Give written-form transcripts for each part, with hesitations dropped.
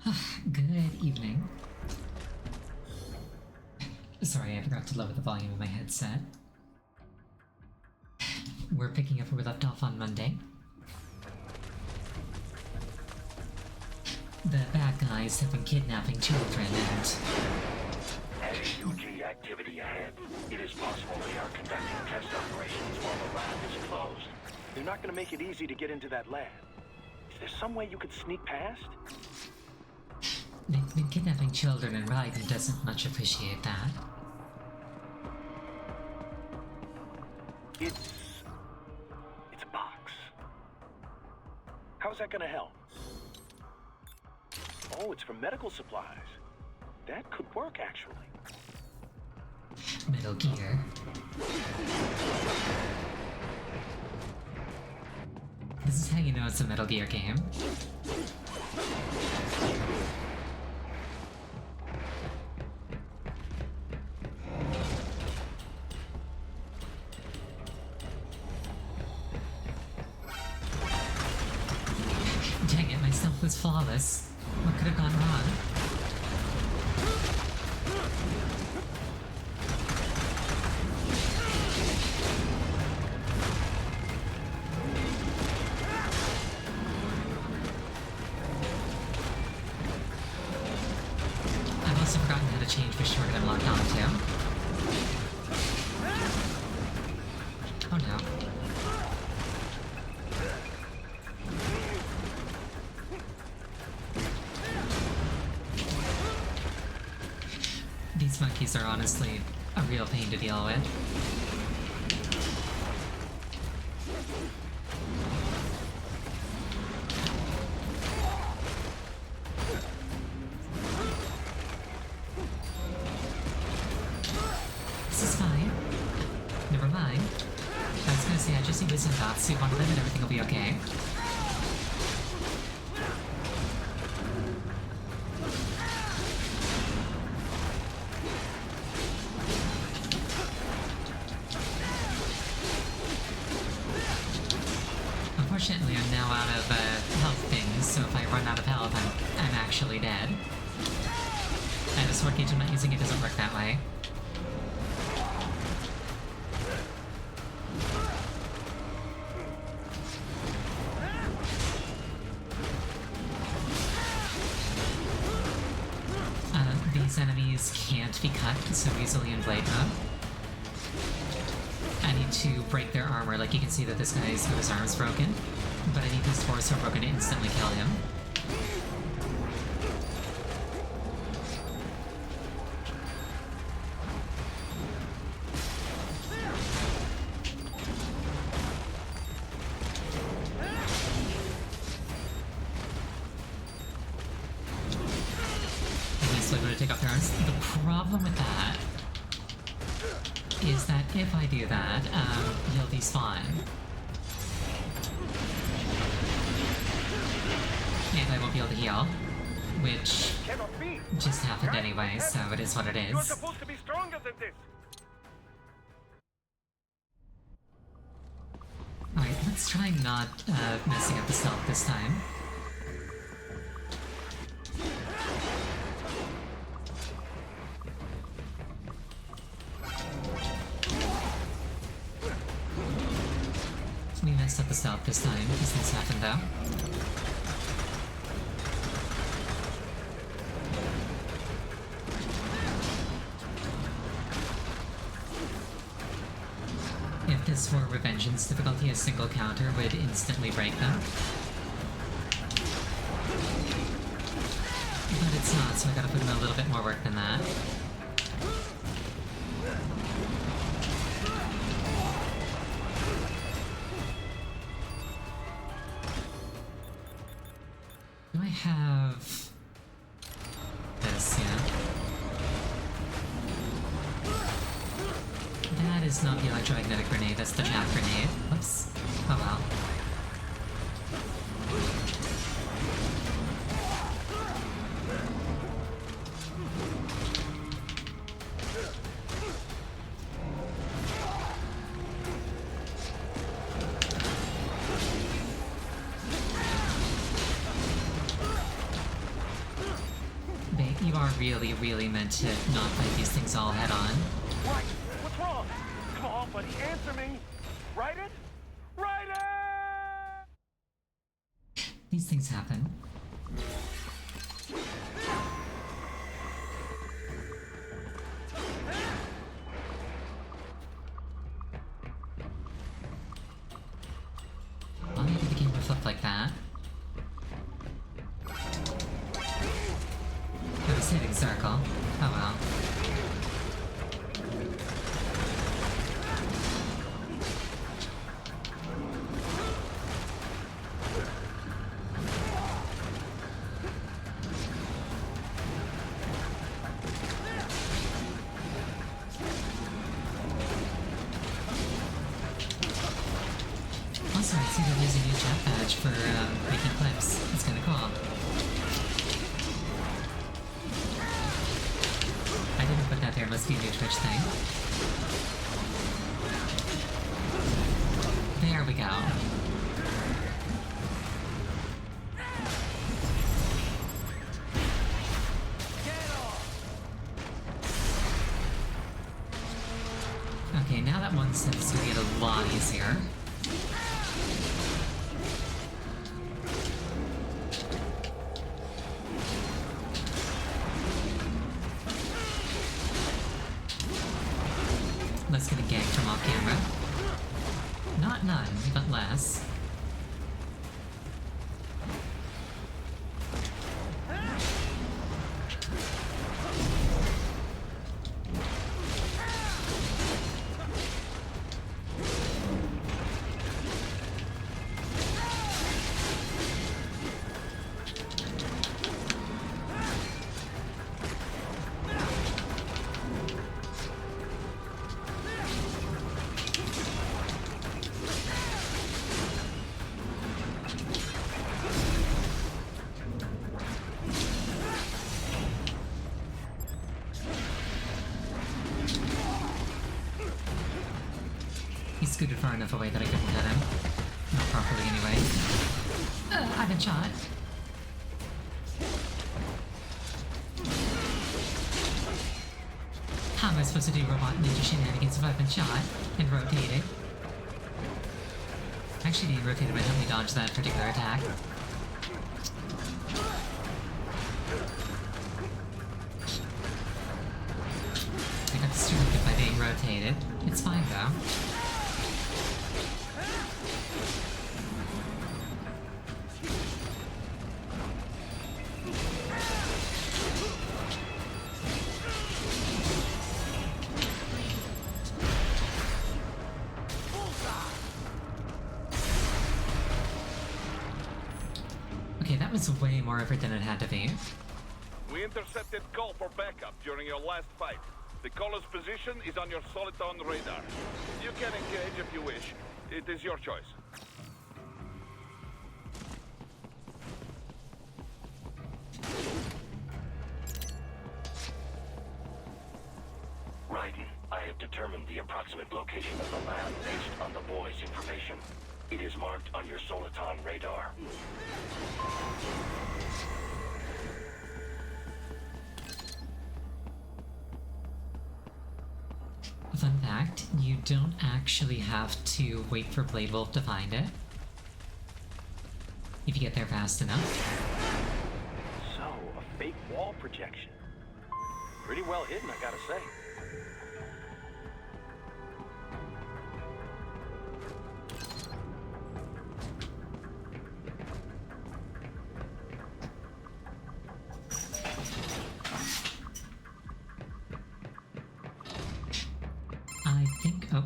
Good evening. Sorry, I forgot to lower the volume of my headset. We're picking up where we left off on Monday. The bad guys have been kidnapping children and... SUG activity ahead. It is possible they are conducting test operations while the lab is closed. They're not going to make it easy to get into that lab. Is there some way you could sneak past? They've been kidnapping children and Raiden doesn't much appreciate that. It's a box. How's that gonna help? Oh, it's for medical supplies. That could work, actually. Metal Gear. This is how you know it's a Metal Gear game. Dang it, my stealth was flawless. What could have gone wrong? I've also forgotten how to change which target I'm locked onto. Oh no. These monkeys are honestly a real pain to deal with. This is fine. Never mind. I was gonna say, I just need wisdom dots, see one of them and everything will be okay. Unfortunately, I'm now out of health things, so if I run out of health, I'm actually dead. And the sword gauge I'm not using, it doesn't work that way. These enemies can't be cut so easily in blade mode. I need to break their armor, like you can see that this guy's got his arm's broken, but I need his torso broken to instantly kill him. He's going to take off their arms. The problem with that is that if I do that, he'll despawn. And I won't be able to heal, which Cannot be. just happened anyway, so it is what it You're is. supposed to be stronger than this. Alright, let's try not messing up the stealth this time. We messed up the stealth this time because this happened though. If this were Revengeance difficulty, a single counter would instantly break them. But it's not, so I gotta put in a little bit more work than that. Do I have this? Yeah. That is not the electromagnetic grenade, that's the trap grenade. Whoops. Oh well. are really, really meant to not fight these things all head on. Right. What's wrong? Come on, buddy, answer me. Write it? Write it! These things happen. Well, maybe the game reflect like that. Oh, the saving circle. Oh well. Also, I see that there's a new chat badge for making clips. It's kinda cool. I didn't put that there, must be a new Twitch thing. There we go. Okay, now that one seems to get a lot easier. Let's get a gank from off camera. Not none, but less. He scooted far enough away that I couldn't hit him. Not properly, anyway. I've been shot. How am I supposed to do robot ninja shenanigans if I've been shot and rotated? Actually, being rotated might help me dodge that particular attack. I got distracted by being rotated. It's fine, though. Okay, that was way more effort than it had to be. We intercepted call for backup during your last fight. The caller's position is on your Soliton radar. You can engage if you wish. It is your choice. Raiden, I have determined the approximate location of the lab based on the boy's information. It is marked on your Soliton radar. Fun fact, you don't actually have to wait for Blade Wolf to find it. If you get there fast enough. So, a fake wall projection. Pretty well hidden, I gotta say. I think... oh.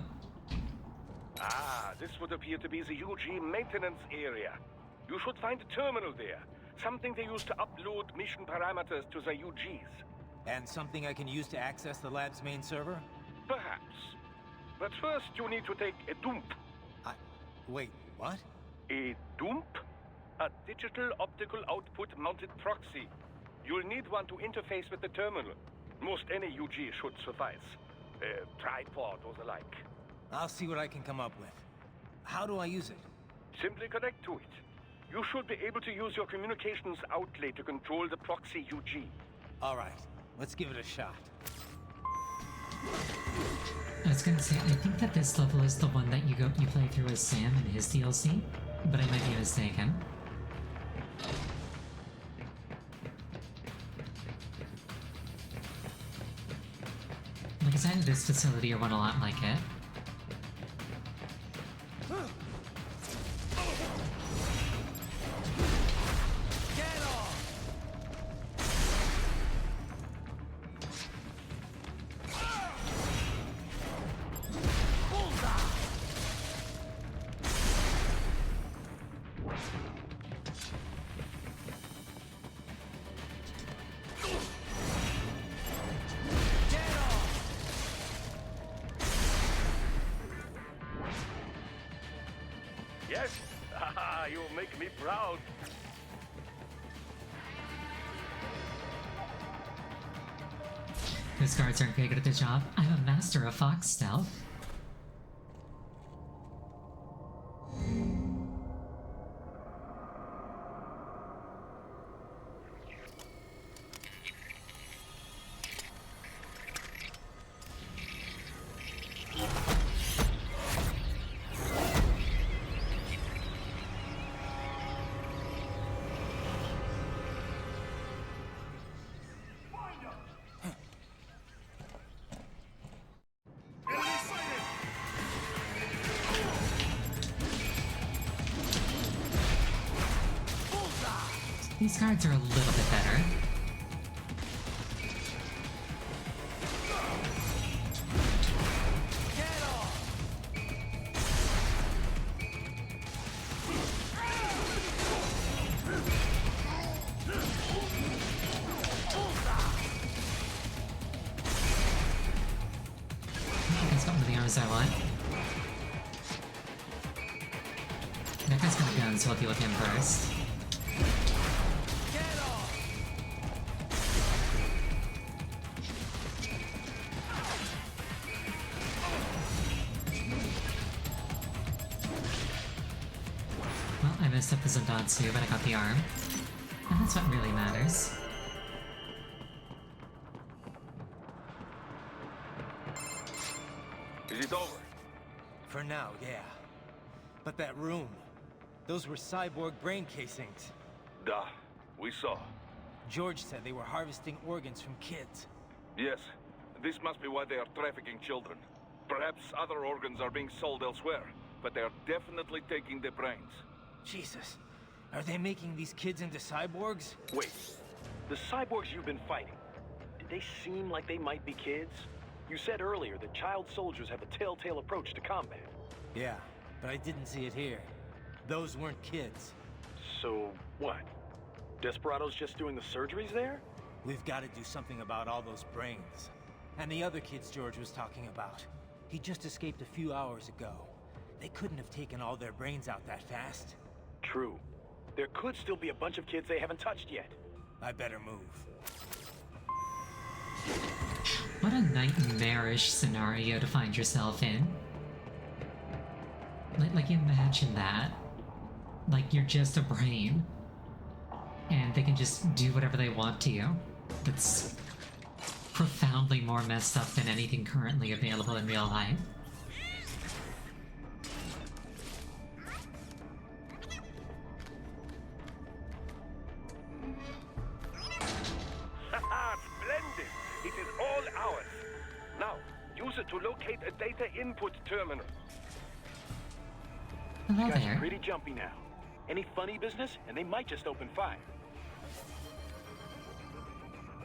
Ah, this would appear to be the UG maintenance area. You should find a terminal there. Something they use to upload mission parameters to the UGs. And something I can use to access the lab's main server? Perhaps. But first you need to take a dump. Wait, what? A dump? A digital optical output mounted proxy. You'll need one to interface with the terminal. Most any UG should suffice. A tripod or the like. I'll see what I can come up with. How do I use it? Simply connect to it. You should be able to use your communications outlet to control the proxy UG. Alright, let's give it a shot. I was gonna say, I think that this level is the one that you play through as Sam in his DLC, but I might be mistaken. Like, it's either this facility or one a lot like it. Yes? Haha, you make me proud. Those guards aren't very good at their job. I'm a master of fox stealth. These guards are a little bit better. That's not one of the arms I want. That guy's got a gun, so I'll deal with him first. Well, I messed up the Zandatsu, but I got the arm. And that's what really matters. Is it over? For now, yeah. But that room, those were cyborg brain casings. Duh. We saw. George said they were harvesting organs from kids. Yes. This must be why they are trafficking children. Perhaps other organs are being sold elsewhere, but they are definitely taking the brains. Jesus. Are they making these kids into cyborgs? Wait, the cyborgs you've been fighting, did they seem like they might be kids? You said earlier that child soldiers have a telltale approach to combat. Yeah, but I didn't see it here. Those weren't kids. So, what? Desperado's just doing the surgeries there? We've got to do something about all those brains. And the other kids George was talking about. He just escaped a few hours ago. They couldn't have taken all their brains out that fast. True. There could still be a bunch of kids they haven't touched yet. I better move. What a nightmarish scenario to find yourself in. Like imagine that. Like, you're just a brain. And they can just do whatever they want to you. That's profoundly more messed up than anything currently available in real life. Haha, splendid! It is all ours. Now, use it to locate a data input terminal. Hello You guys there. are pretty jumpy now. Any funny business, and they might just open fire.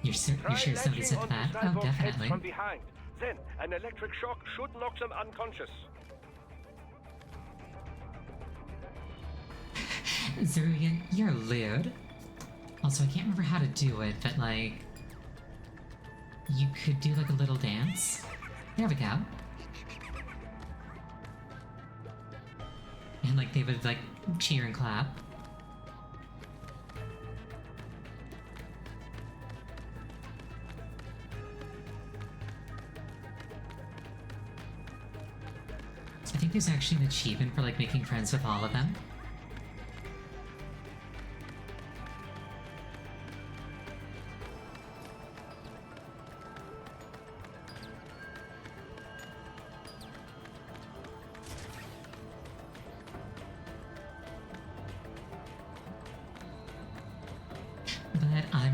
You're Try sure somebody latching said onto that? Oh, cyborg's head definitely. from behind. Then, an electric shock should knock them unconscious. Zurian, you're lewd. Also, I can't remember how to do it, but like... You could do like a little dance. There we go. And like they would like cheer and clap. I think there's actually an achievement for like making friends with all of them.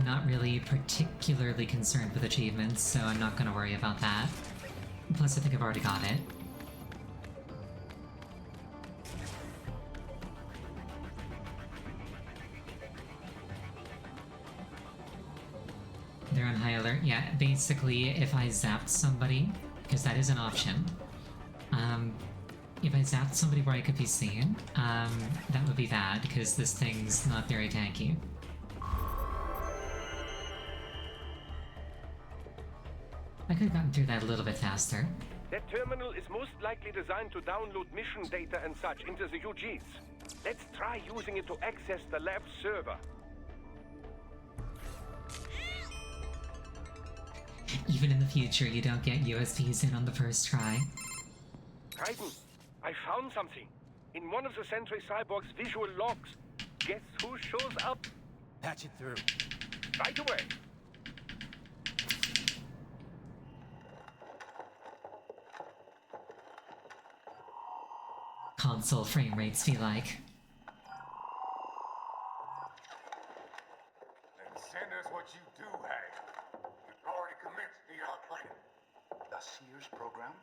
not really particularly concerned with achievements, so I'm not gonna worry about that. Plus, I think I've already got it. They're on high alert. Yeah, basically, if I zapped somebody, because that is an option, if I zapped somebody where I could be seen, that would be bad, because this thing's not very tanky. I could have gotten through that a little bit faster. That terminal is most likely designed to download mission data and such into the UGs. Let's try using it to access the lab server. Even in the future, you don't get USBs in on the first try. Raiden, I found something. In one of the Sentry Cyborg's visual logs. Guess who shows up? Patch it through. Right away. Console frame rates be like. Then send us what you do have. We've already commenced the plan. The Sears program?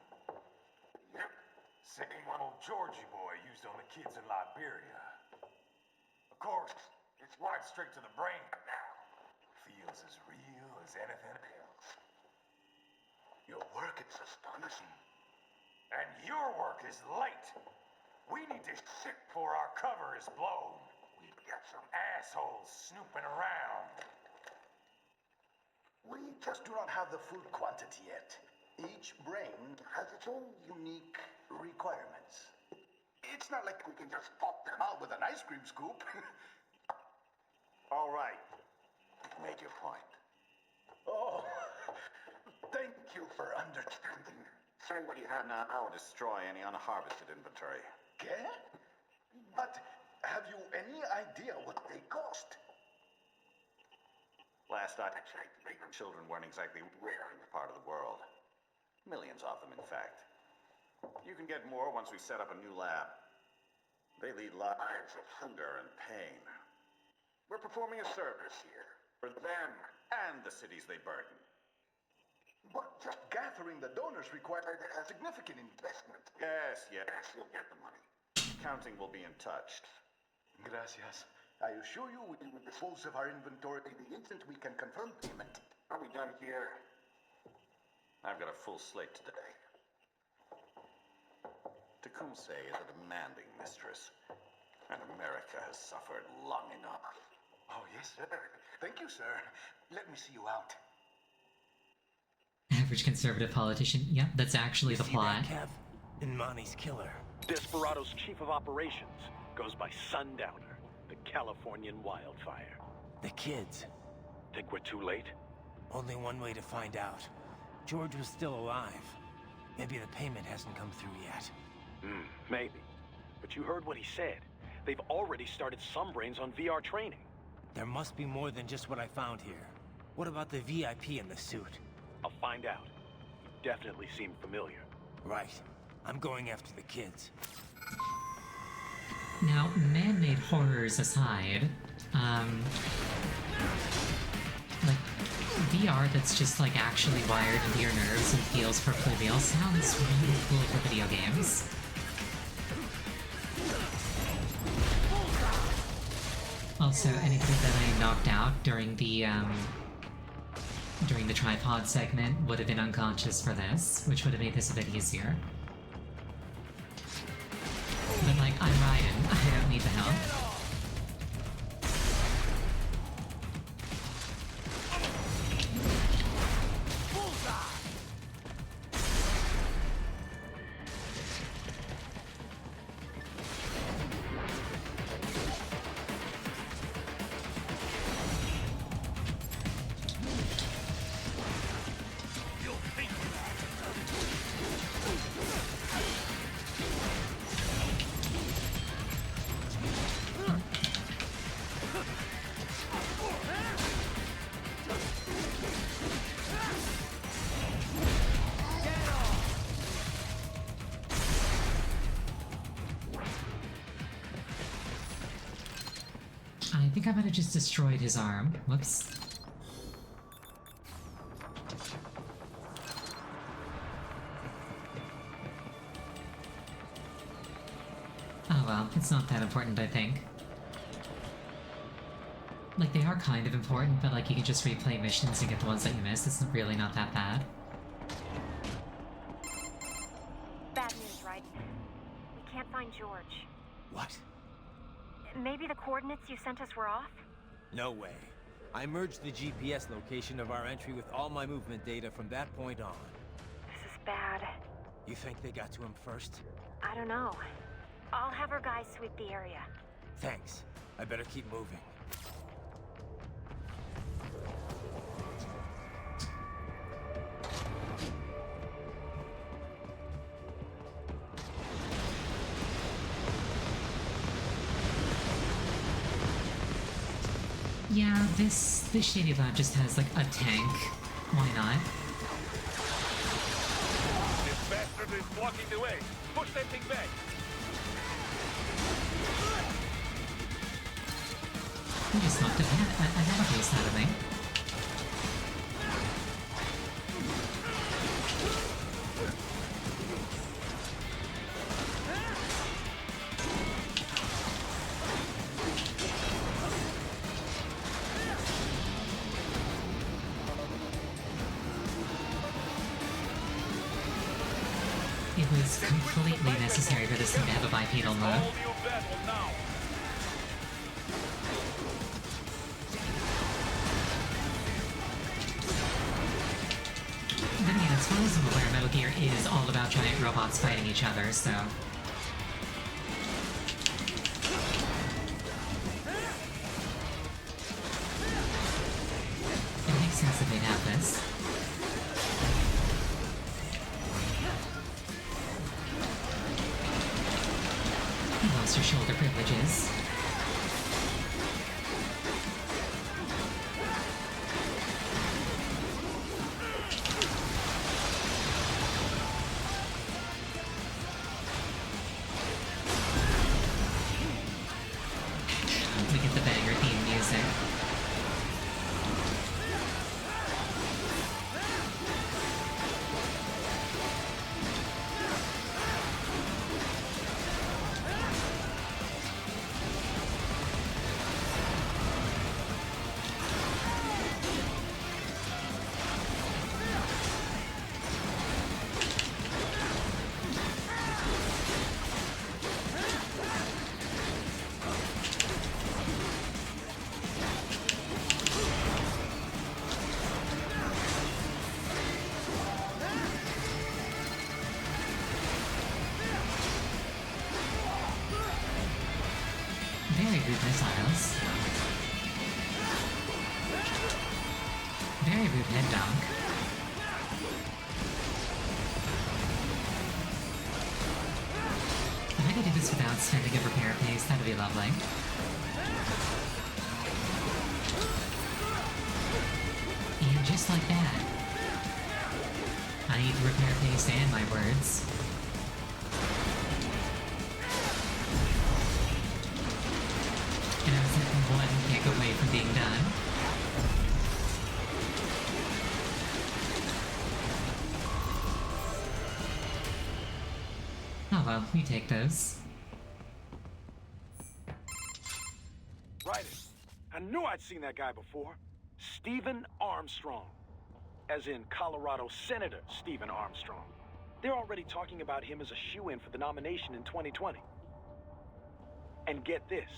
Yep. Same one old Georgie boy used on the kids in Liberia. Of course, it's right straight to the brain now. Feels as real as anything else. Your work is astonishing. And your work is late. We need this shit before our cover is blown. We've got some assholes snooping around. We just do not have the full quantity yet. Each brain has its own unique requirements. It's not like we can just pop them out with an ice cream scoop. All right. Make your point. Oh, thank you for understanding. Send what you have now or destroy any unharvested inventory. Okay? But have you any idea what they cost? Last I checked, children weren't exactly rare in the part of the world. Millions of them, in fact. You can get more once we set up a new lab. They lead lives of hunger and pain. We're performing a service here for them and the cities they burden. But just gathering the donors required a significant investment. Yes, you'll get the money. Counting will be in touch. Gracias. I assure you we will dispose of our inventory the instant we can confirm payment. Are we done here? I've got a full slate today. Tecumseh is a demanding mistress, and America has suffered long enough. Oh, yes, sir. Thank you, sir. Let me see you out. Average conservative politician. Yep, that's actually the See plot. that, Kev? Inmani's killer. Desperado's chief of operations goes by Sundowner, the Californian wildfire. The kids. Think we're too late? Only one way to find out. George was still alive. Maybe the payment hasn't come through yet. Maybe. But you heard what he said. They've already started some brains on VR training. There must be more than just what I found here. What about the VIP in the suit? I'll find out. You definitely seem familiar. Right. I'm going after the kids. Now, man-made horrors aside, like, VR that's just, like, actually wired into your nerves and feels perfectly real sounds really cool for video games. Also, anybody that I knocked out during the tripod segment would have been unconscious for this, which would have made this a bit easier. But, like, I'm Raiden. I don't need the help. I think I might have just destroyed his arm. Whoops. Oh well, it's not that important, I think. Like, they are kind of important, but like, you can just replay missions and get the ones that you missed. It's really not that bad. Bad news, right? We can't find George. What? Maybe the coordinates you sent us were off? No way. I merged the GPS location of our entry with all my movement data from that point on. This is bad. You think they got to him first? I don't know. I'll have our guys sweep the area. Thanks. I better keep moving. Yeah, this shady lab just has like a tank. Why not? This bastard is blocking the way. Push that thing back. We just knocked another piece out of me. It was completely necessary for this thing to have a bipedal mode. Hold your battle now. Then again, as far as I'm aware, Metal Gear is all about giant robots fighting each other, so... It makes sense that they'd have this. You lost your shoulder privileges. We get the banger theme music. Very rude missiles. Very rude head dunk. If I could do this without spending a repair pace, that'd be lovely. And just like that, I need the repair pace and my words. And I was one kick away from being done. Oh well, we take those. Right. I knew I'd seen that guy before. Stephen Armstrong. As in Colorado Senator Stephen Armstrong. They're already talking about him as a shoo-in for the nomination in 2020. And get this.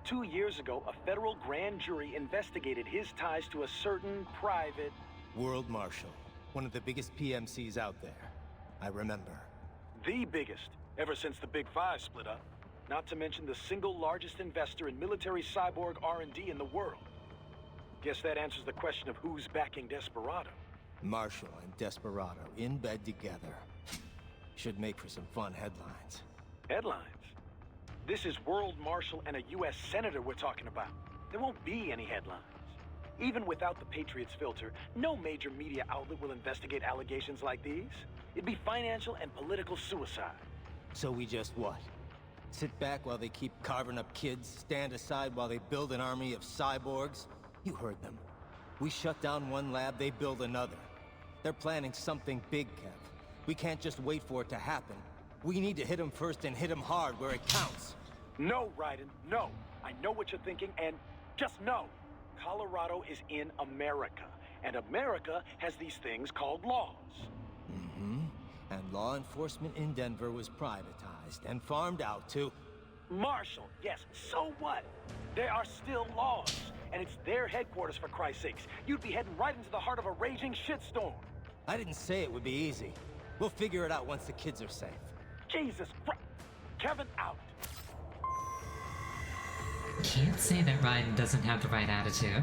2 years ago, a federal grand jury investigated his ties to a certain private... World Marshal. One of the biggest PMCs out there. I remember. The biggest, ever since the Big Five split up. Not to mention the single largest investor in military cyborg R&D in the world. Guess that answers the question of who's backing Desperado. Marshall and Desperado in bed together. Should make for some fun headlines. Headlines? This is World Marshal and a U.S. Senator we're talking about. There won't be any headlines. Even without the Patriots filter, no major media outlet will investigate allegations like these. It'd be financial and political suicide. So we just what? Sit back while they keep carving up kids, stand aside while they build an army of cyborgs? You heard them. We shut down one lab, they build another. They're planning something big, Kev. We can't just wait for it to happen. We need to hit them first and hit them hard where it counts. No, Raiden, no. I know what you're thinking, and just no. Colorado is in America, and America has these things called laws. Mm-hmm. And law enforcement in Denver was privatized and farmed out to... Marshall, yes, so what? There are still laws, and it's their headquarters, for Christ's sakes. You'd be heading right into the heart of a raging shitstorm. I didn't say it would be easy. We'll figure it out once the kids are safe. Jesus Christ. Kevin out. Can't say that Raiden doesn't have the right attitude.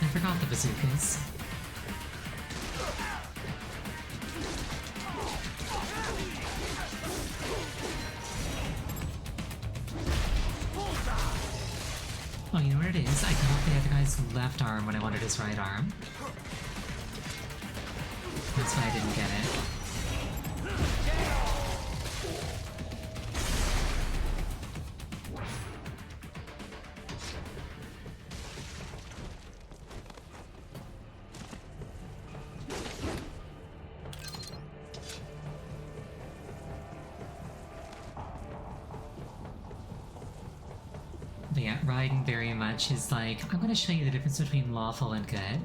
I forgot the bazookas. Oh, you know what it is? I cut off the other guy's left arm when I wanted his right arm. That's why I didn't get it. But yeah, Raiden very much is like, I'm gonna show you the difference between lawful and good.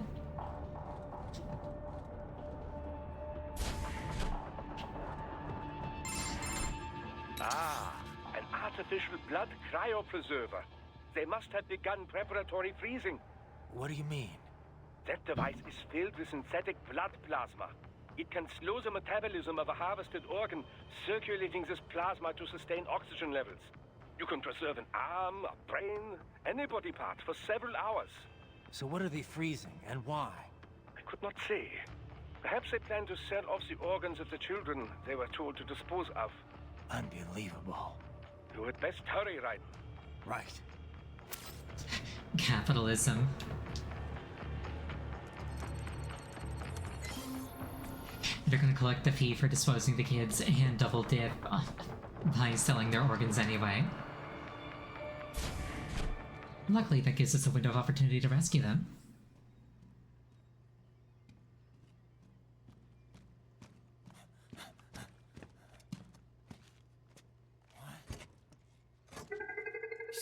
Ah, an artificial blood cryopreserver. They must have begun preparatory freezing. What do you mean? That device is filled with synthetic blood plasma. It can slow the metabolism of a harvested organ, circulating this plasma to sustain oxygen levels. You can preserve an arm, a brain, any body part for several hours. So what are they freezing, and why? I could not say. Perhaps they plan to sell off the organs of the children they were told to dispose of. Unbelievable. You had best hurry, Raiden. Right. Capitalism. They're gonna collect the fee for disposing the kids and double dip by selling their organs anyway. Luckily, that gives us a window of opportunity to rescue them.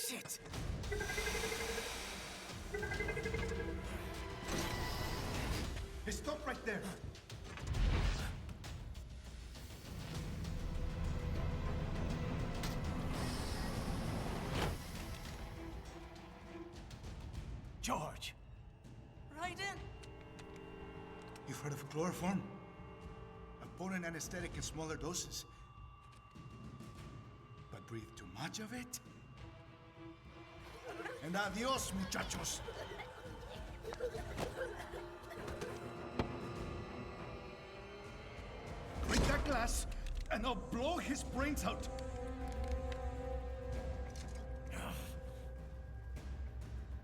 Shit! Hey, stop right there. George! Raiden! You've heard of chloroform? A potent anesthetic in smaller doses. But breathe too much of it? And adios, muchachos. Break that glass, and I'll blow his brains out.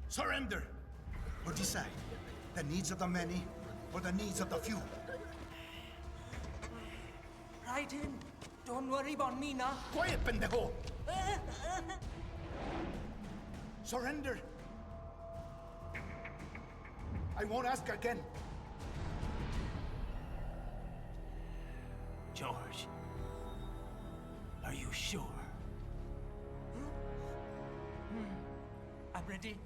Surrender, or decide the needs of the many or the needs of the few. Raiden, don't worry about me now. Quiet, pendejo! Surrender. I won't ask again. George. Are you sure? I'm ready.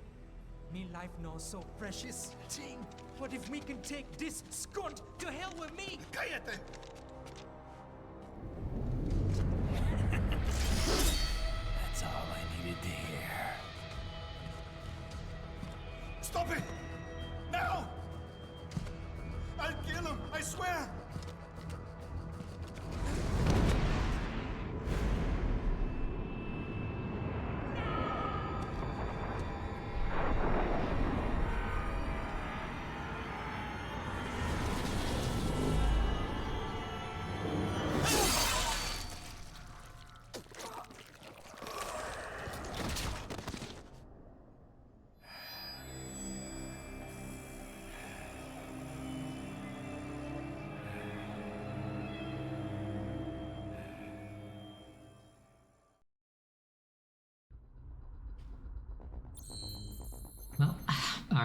Me life now so precious. Ting, what if we can take this skunt to hell with me? Cállate! That's all I needed to hear. Stop it! Now! I'll kill him, I swear!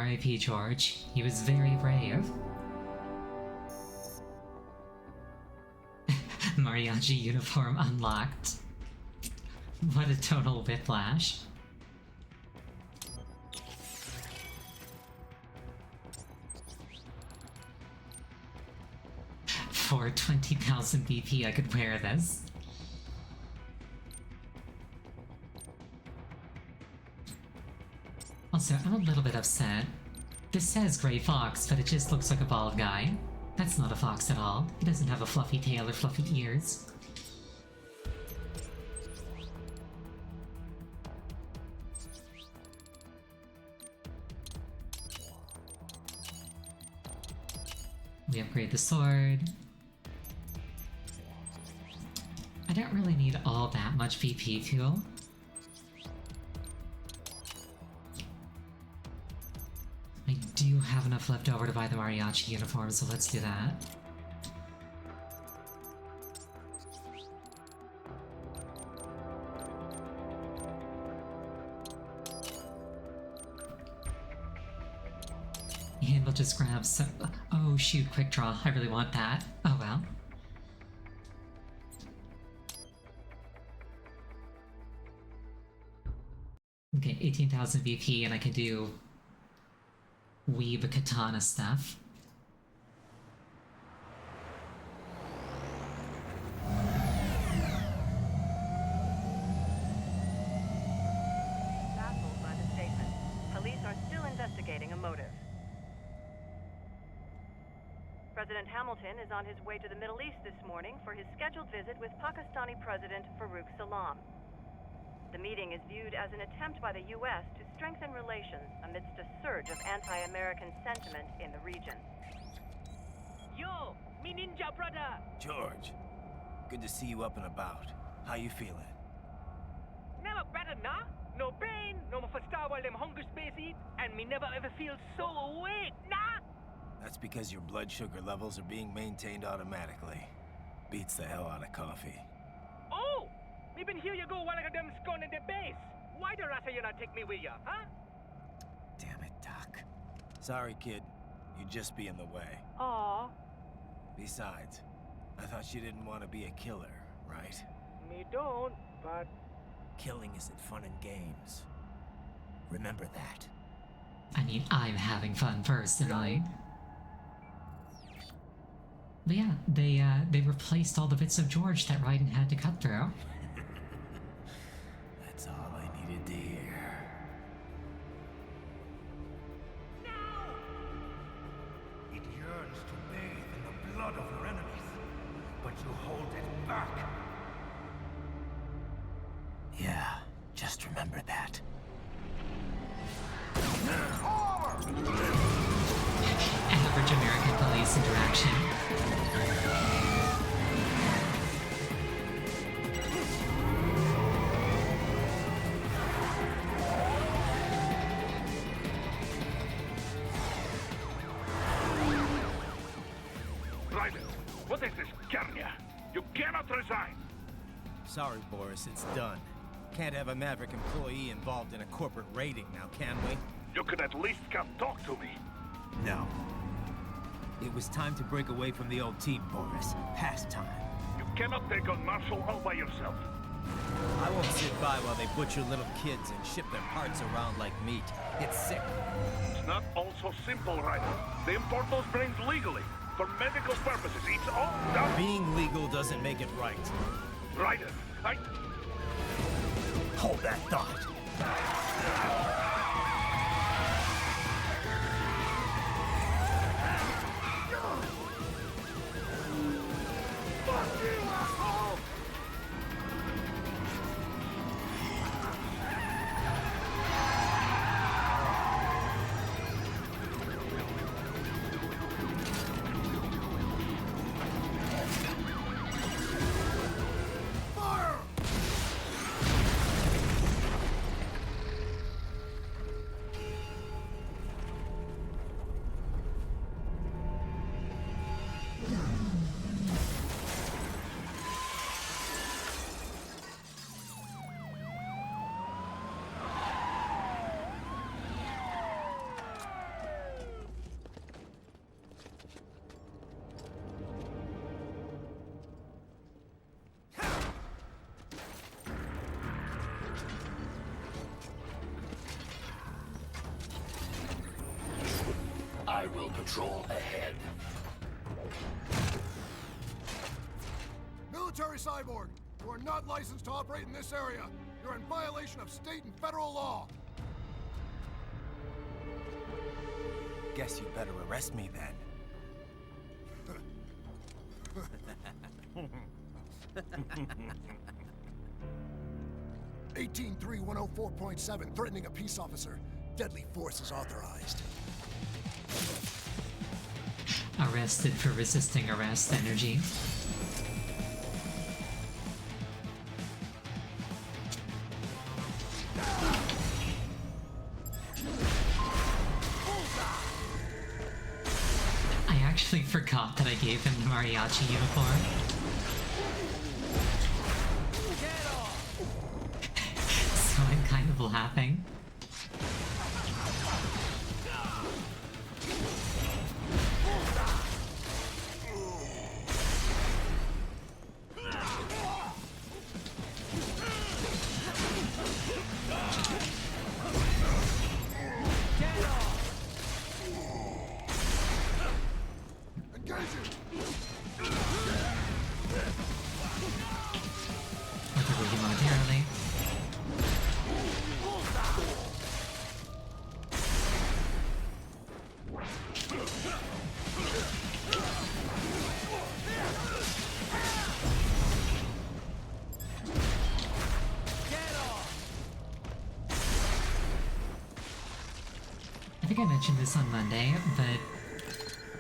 R.I.P. George. He was very brave. Mariachi uniform unlocked. What a total whiplash. For 20,000 BP, I could wear this. Also, I'm a little bit upset. This says Gray Fox, but it just looks like a bald guy. That's not a fox at all. He doesn't have a fluffy tail or fluffy ears. We upgrade the sword. I don't really need all that much VP fuel. I do have enough left over to buy the mariachi uniform, so let's do that. And we'll just grab some— oh shoot, quick draw. I really want that. Oh well. Okay, 18,000 VP, and I can do weeb katana stuff. Baffled by the statement, police are still investigating a motive. President Hamilton is on his way to the Middle East this morning for his scheduled visit with Pakistani President Farooq Salam. The meeting is viewed as an attempt by the U.S. to strengthen relations amidst a surge of anti-American sentiment in the region. Yo, me ninja brother! George, good to see you up and about. How you feeling? Never better, nah? No pain, no more for star while them hunger space eat, and me never ever feel so awake, nah? That's because your blood sugar levels are being maintained automatically. Beats the hell out of coffee. Oh! Me been here you go while I got them scone in the base. Why the rasta you not take me with ya, huh? Damn it, Doc. Sorry, kid. You'd just be in the way. Aw. Besides, I thought you didn't want to be a killer, right? Me don't, but... Killing isn't fun and games. Remember that. I mean, I'm having fun personally. But yeah, they replaced all the bits of George that Raiden had to cut through. That's all I needed to hear. It yearns to bathe in the blood of your enemies, but you hold it back. Yeah, just remember that. Average American police interaction. Raiden, what is this, Garnia? You cannot resign! Sorry, Boris, it's done. Can't have a Maverick employee involved in a corporate raiding now, can we? You could at least come talk to me. No. It was time to break away from the old team, Boris. Past time. You cannot take on Marshall all by yourself. I won't sit by while they butcher little kids and ship their parts around like meat. It's sick. It's not all so simple, Raiden. They import those brains legally, for medical purposes. It's all done. Being legal doesn't make it right. Raiden, Hold that thought. Patrol ahead. Military Cyborg, you are not licensed to operate in this area. You're in violation of state and federal law. Guess you better arrest me then. 183-104.7, threatening a peace officer. Deadly force is authorized. Arrested for resisting arrest energy. I actually forgot that I gave him the mariachi uniform. So I'm kind of laughing. Momentarily. I think I mentioned this on Monday, but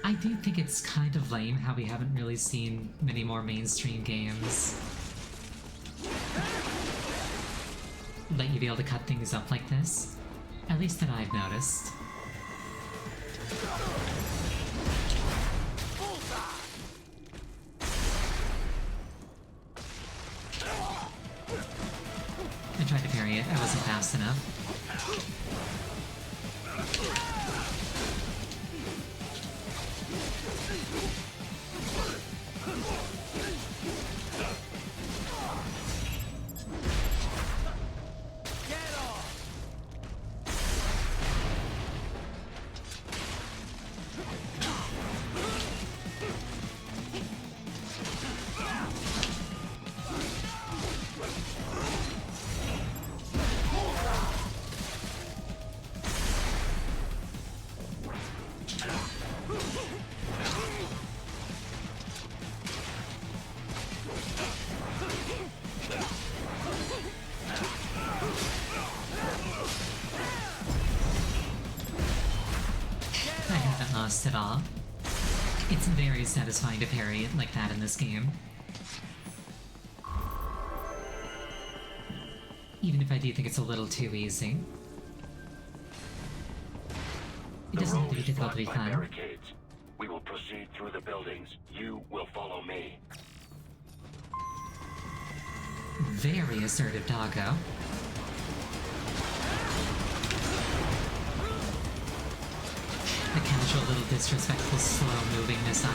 I do think it's kind of lame how we haven't really seen many more mainstream games let you be able to cut things up like this. At least that I've noticed. I tried to parry it, I wasn't fast enough. Lost at all. It's very satisfying to parry it like that in this game. Even if I do think it's a little too easy. It doesn't have to be difficult to be fun. Barricades. We will proceed through the buildings. You will follow me. Very assertive, doggo. A casual little disrespectful slow-moving missile.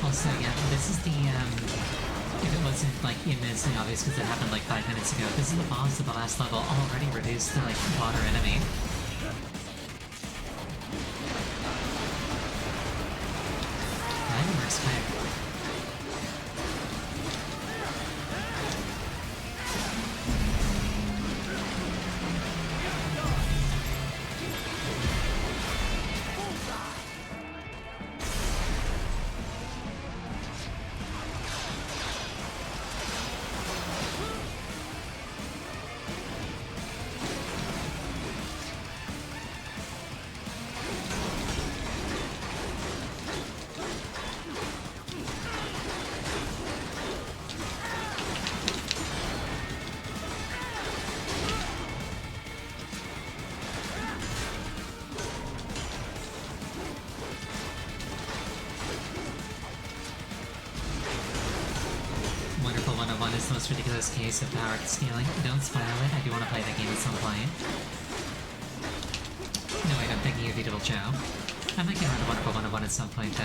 Also, yeah, this is the, if it wasn't, like, immensely obvious because it happened, like, 5 minutes ago, this is the boss of the last level, already reduced to, like, water enemy. That works quick. this case of power stealing. Don't spoil it, I do want to play that game at some point. No, wait, I'm thinking of Beautiful Joe. I might get around to Wonderful 101 at some point, though.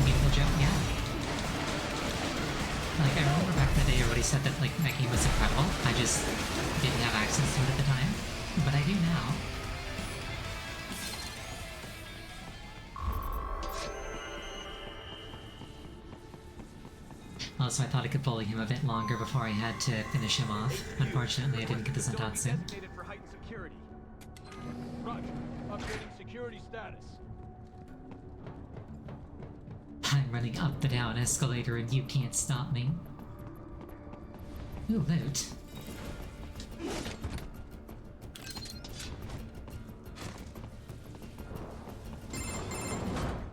Beautiful Joe, yeah. Like, I remember back in the day everybody said that, like, that game was incredible. I just didn't have access to it at the time. But I do now. Also, I thought I could bully him a bit longer before I had to finish him off. Unfortunately, I didn't get the Sentatsu. Designated for heightened security. Roger. Updating security status. I'm running up the down escalator and you can't stop me. Ooh, loot.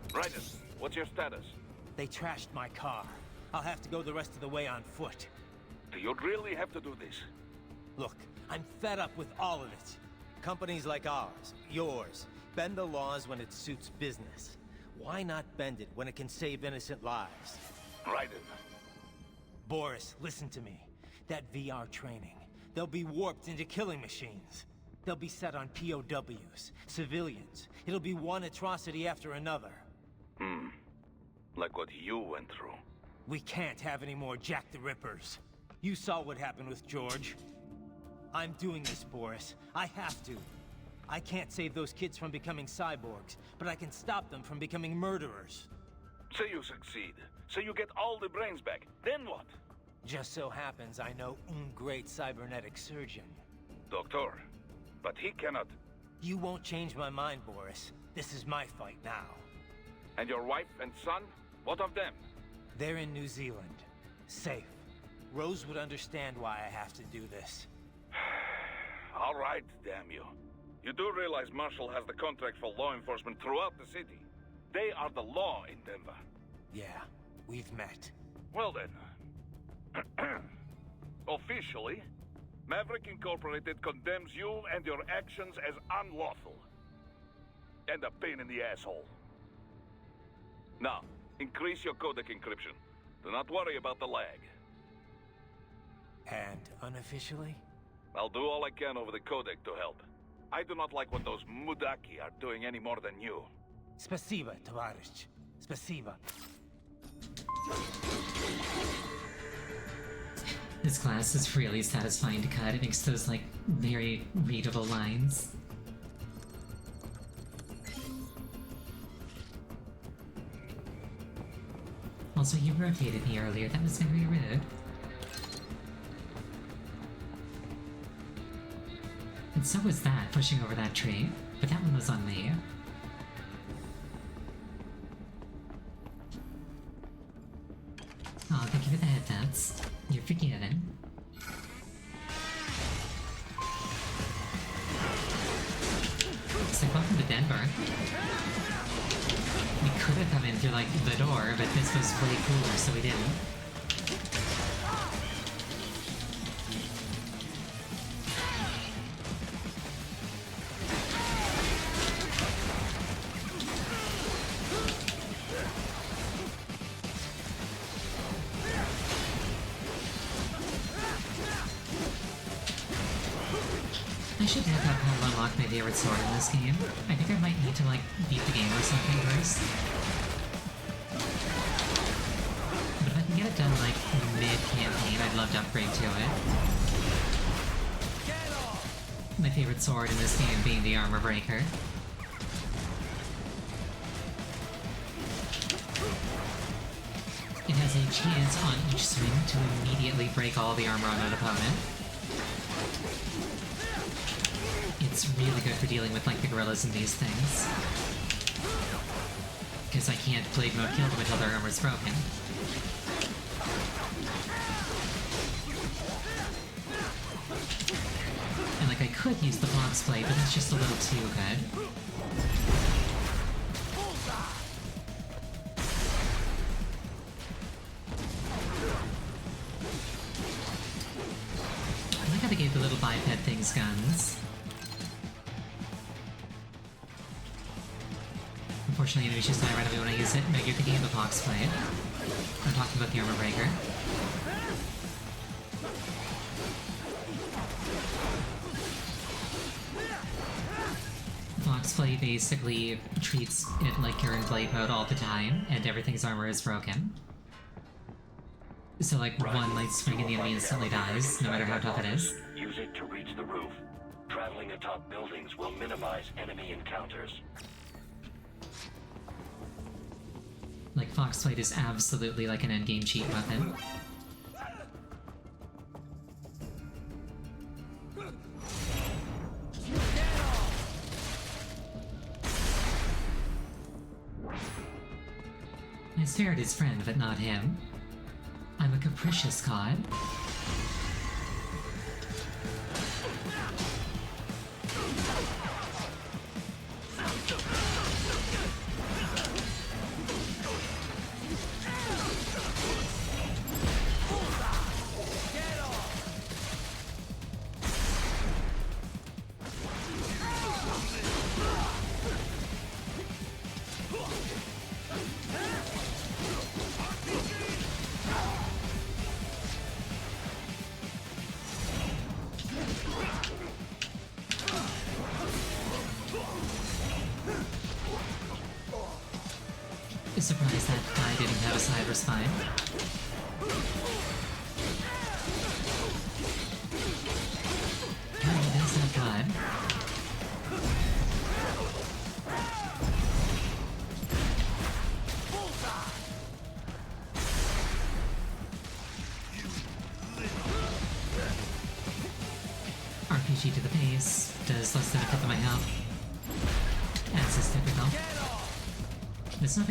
Raiden, what's your status? They trashed my car. I'll have to go the rest of the way on foot. Do you really have to do this? Look, I'm fed up with all of it. Companies like ours, yours, bend the laws when it suits business. Why not bend it when it can save innocent lives? Raiden. Boris, listen to me. That VR training, they'll be warped into killing machines. They'll be set on POWs, civilians. It'll be one atrocity after another. Like what you went through. We can't have any more Jack the Rippers. You saw what happened with George. I'm doing this, Boris. I have to. I can't save those kids from becoming cyborgs, but I can stop them from becoming murderers. Say you succeed. Say you get all the brains back. Then what? Just so happens I know great cybernetic surgeon. Doctor. But he cannot. You won't change my mind, Boris. This is my fight now. And your wife and son? What of them? They're in New Zealand. Safe. Rose would understand why I have to do this. All right, damn you. You do realize Marshall has the contract for law enforcement throughout the city. They are the law in Denver. Yeah, we've met. Well then. Officially, Maverick Incorporated condemns you and your actions as unlawful. And a pain in the asshole. Now, increase your codec encryption. Do not worry about the lag. And unofficially? I'll do all I can over the codec to help. I do not like what those Mudaki are doing any more than you. Spasiba, Tavarish. Spasiba. This class is really satisfying to cut. It makes those, like, very readable lines. Also, you rotated me earlier. That was very rude. And so was that, pushing over that tree. But that one was on me. Oh, thank you for the headphones. You're forgiven. So welcome to Denver. We could have come in through, like, the door, but this was way cooler, so we didn't. I should have how to unlock my favorite sword in this game. I think I might need to, like, beat the game or something first. But if I can get it done, like, mid-campaign, I'd love to upgrade to it. My favorite sword in this game being the Armor Breaker. It has a chance on each swing to immediately break all the armor on an opponent. It's really good for dealing with, like, the gorillas and these things. Because I can't blade mode kill them until their armor's broken. And, like, I could use the box blade, but that's just a little too good. they gave the little biped things guns. Unfortunately, enemies just die right away when I use it. Meg, you're thinking of the Fox Blade. I'm talking about the Armor Breaker. Foxblade basically treats it like you're in blade mode all the time, and everything's armor is broken. So like, one light swing and the enemy instantly dies, no matter how tough it is. Use it to reach the roof. Traveling atop buildings will minimize enemy encounters. Like, Foxblade is absolutely like an endgame cheat weapon. I spared his friend, but not him. I'm a capricious god. Surprised that guy didn't have a cyber spine. Oh, that's not good. RPG to the face, does less than a fifth of my health. As is typical. It's not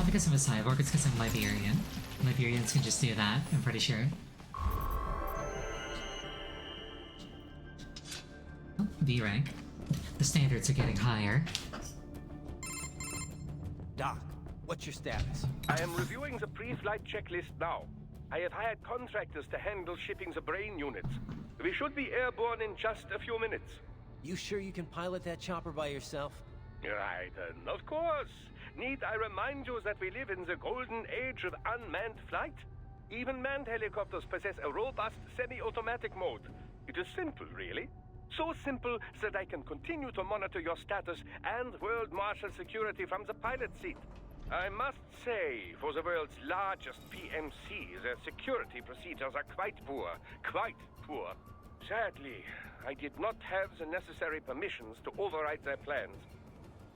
because I'm a cyborg, it's because I'm Liberian. Liberians can just do that, I'm pretty sure. Oh, B rank. The standards are getting higher. Doc, what's your status? I am reviewing the pre-flight checklist now. I have hired contractors to handle shipping the brain units. We should be airborne in just a few minutes. You sure you can pilot that chopper by yourself? Right, of course. Need I remind you that we live in the golden age of unmanned flight? Even manned helicopters possess a robust semi-automatic mode. It is simple, really. So simple that I can continue to monitor your status and world marshal security from the pilot seat. I must say, for the world's largest PMC, their security procedures are quite poor. Quite poor. Sadly, I did not have the necessary permissions to override their plans.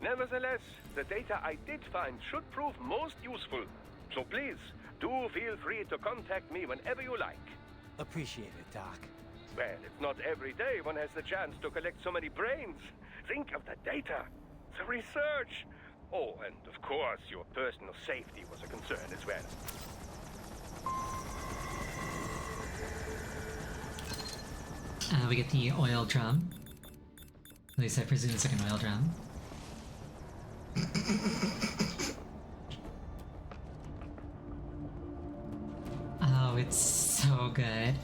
Nevertheless, the data I did find should prove most useful. So please, do feel free to contact me whenever you like. Appreciate it, Doc. Well, it's not every day one has the chance to collect so many brains. Think of the data, the research. Oh, and of course, your personal safety was a concern as well. We get the oil drum. At least I presume it's like an oil drum. Oh, it's so good.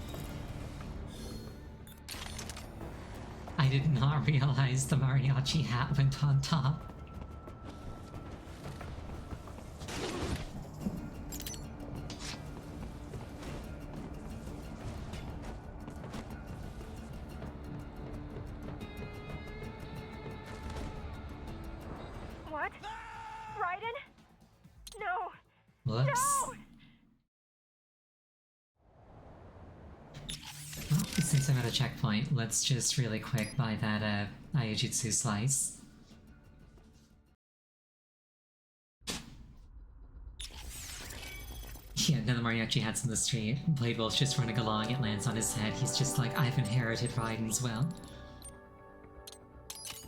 I did not realize the mariachi hat went on top. What? Raiden? No! Whoops. No! Well, since I'm at a checkpoint, let's just really quick buy that Aiojutsu slice. Yeah, none of the mariachi hats in the street. Blade Wolf's just running along, it lands on his head. He's just like, I've inherited Raiden's will.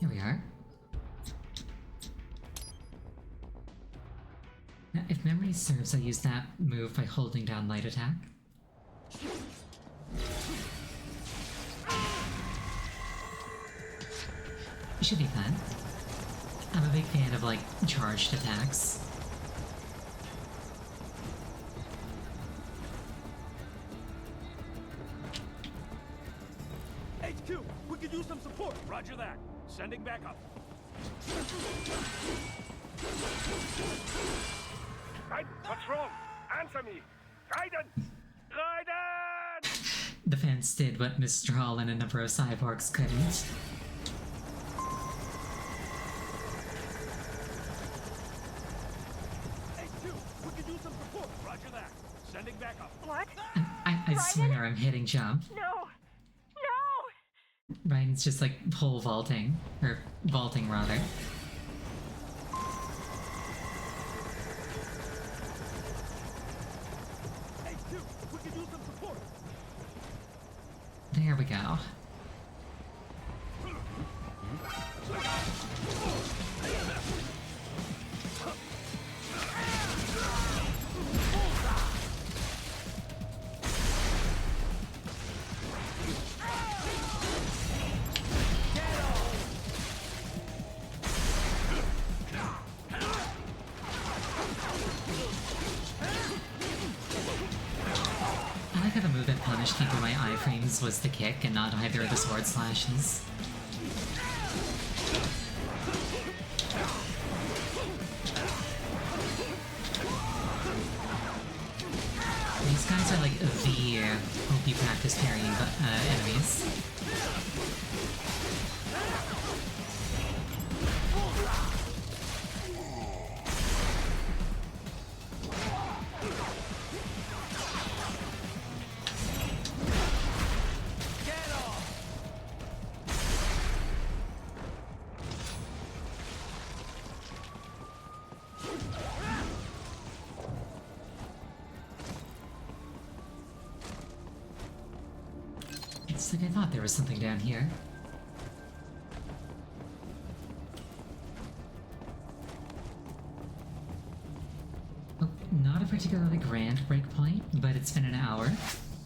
Here we are. Now, if memory serves, I use that move by holding down light attack. It should be fun. I'm a big fan of, like, charged attacks. HQ, we could use some support. Roger that. Sending backup. Raiden, what's wrong? Answer me! Raiden! Raiden! The fans did what Mr. Hall and a number of cyborgs couldn't. HQ, we could use some support. Roger that. Sending backup. What? I swear I'm hitting jump. No! No! Ryan's just like pole vaulting. Or vaulting rather. HQ, we could use some support. There we go. I like how the move that punished me for my iframes was the kick and not either of the sword slashes. These guys are like the OP practice parrying enemies. It's like I thought there was something down here. Oh, not a particularly grand break point, but it's been an hour.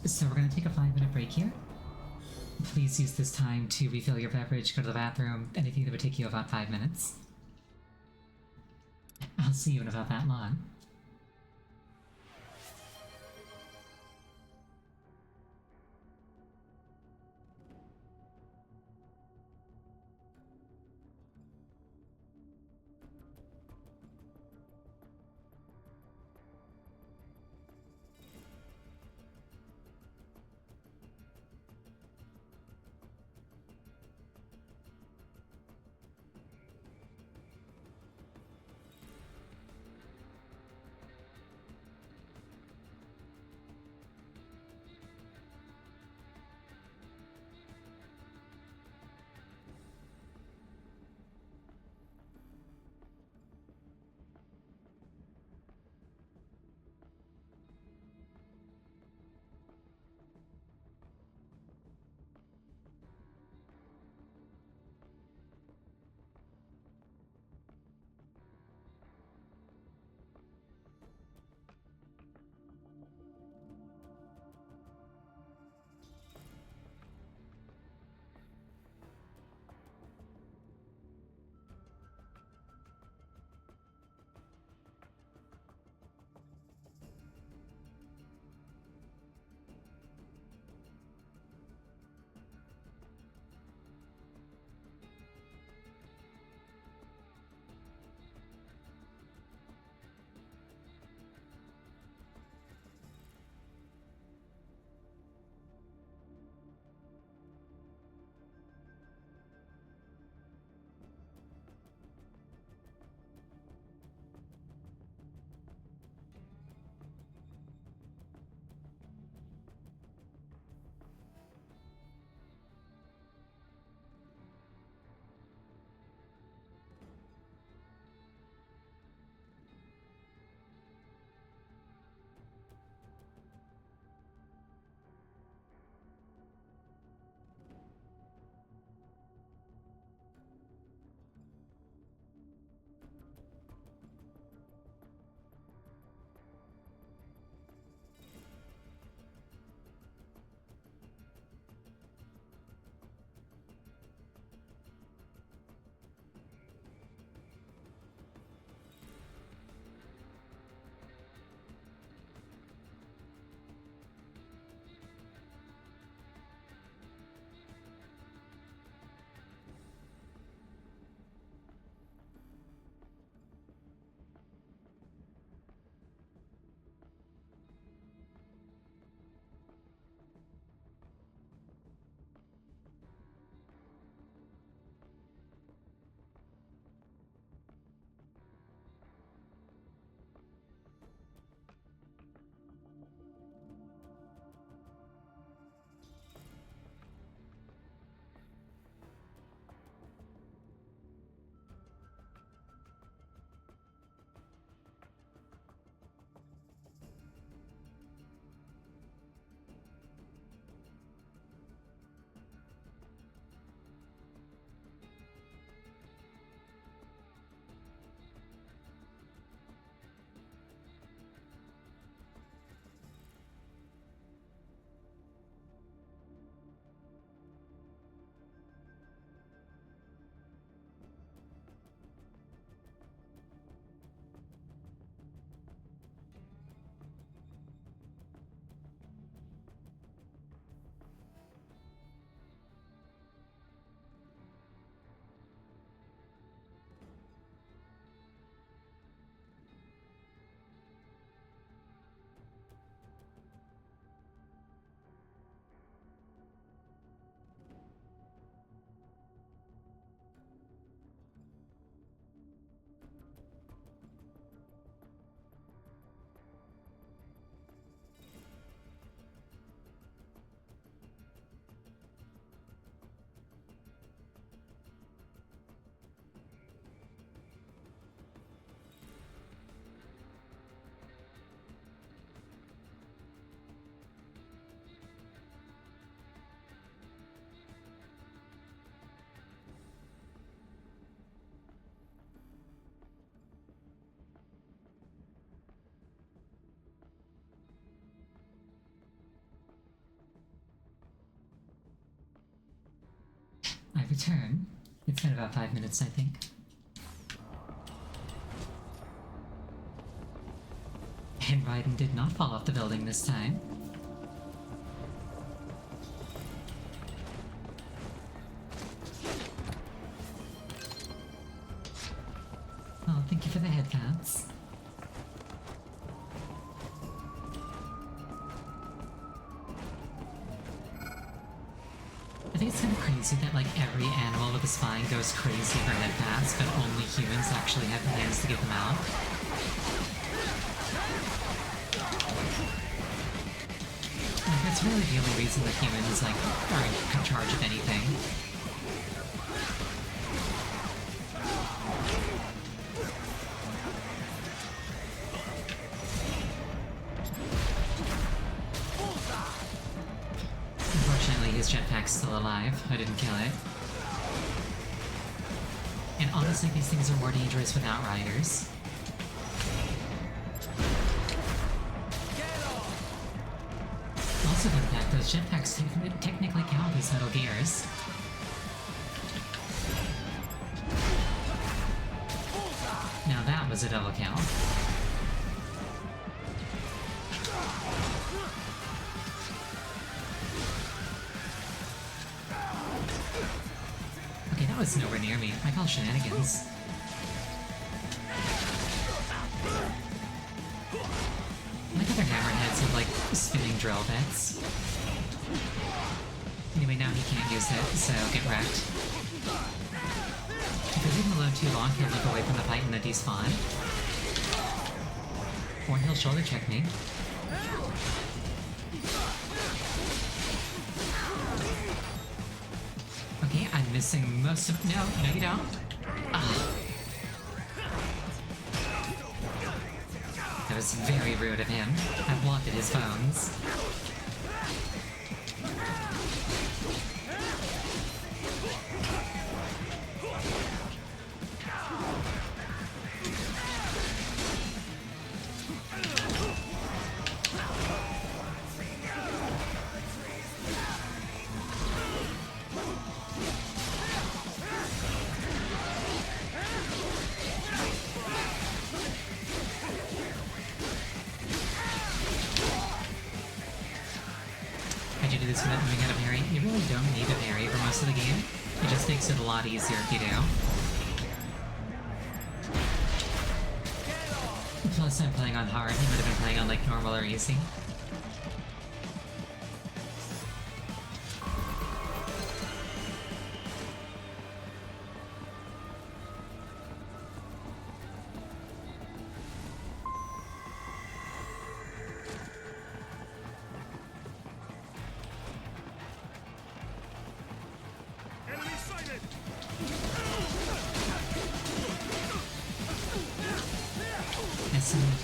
So we're gonna take a 5-minute break here. Please use this time to refill your beverage, go to the bathroom, anything that would take you about 5 minutes. I'll see you in about that long. return. It's been about 5 minutes, I think. And Raiden did not fall off the building this time. Oh, thank you for the headphones. I think it's kind of crazy that like every animal with a spine goes crazy for headpats, but only humans actually have hands to give them out. Like, that's really the only reason that humans like are in charge of anything. Unfortunately, his jetpack's still alive. I didn't kill it. And honestly, these things are more dangerous without riders. Also, fun fact, those jetpacks technically count as Metal Gears. Now that was a double kill. Okay, that was nowhere near me. I call shenanigans. I like how their hammerheads have like spinning drill bits. Anyway, now he can't use it, so get wrecked. If I leave him alone too long, he'll look away from the fight and then despawn. Or he'll shoulder check me. Okay, I'm missing most of— No, you don't. Ugh. That was very rude of him. I blocked at his phones. I do this without knowing how to parry. You really don't need to parry for most of the game. It just makes it a lot easier if you do. Plus, I'm playing on hard. He would have been playing on like normal or easy.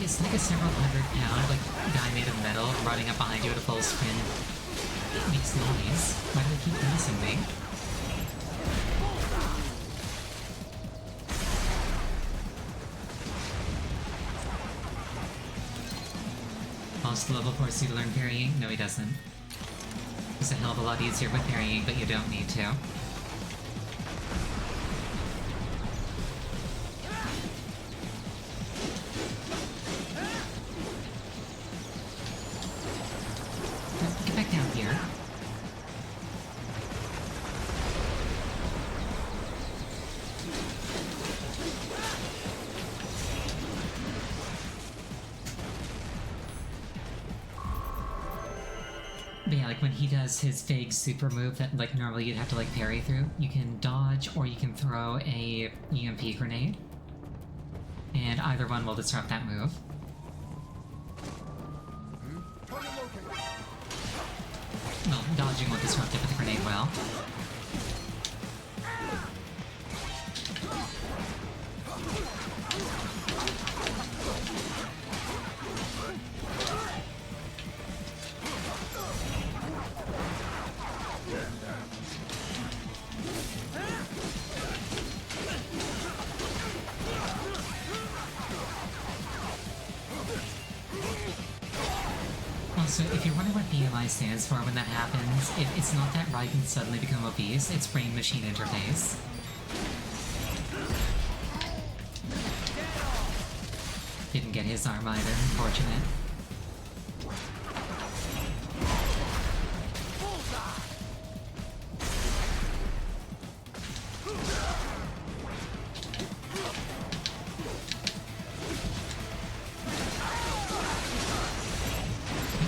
It's like a several hundred-pound like guy made of metal running up behind you at a full sprint. It makes noise. Why do they keep missing me? Also, level force you to learn parrying? No, he doesn't. It's a hell of a lot easier with parrying, but you don't need to. Get back down here. But yeah, like when he does his vague super move that like normally you'd have to like parry through, you can dodge or you can throw a EMP grenade. And either one will disrupt that move. Well, dodging won't disrupt it, but the grenade will. Also, So if you're wondering what BMI stands for when that happens, it's not that Raiden suddenly become obese, it's brain-machine interface. Didn't get his arm either, unfortunate.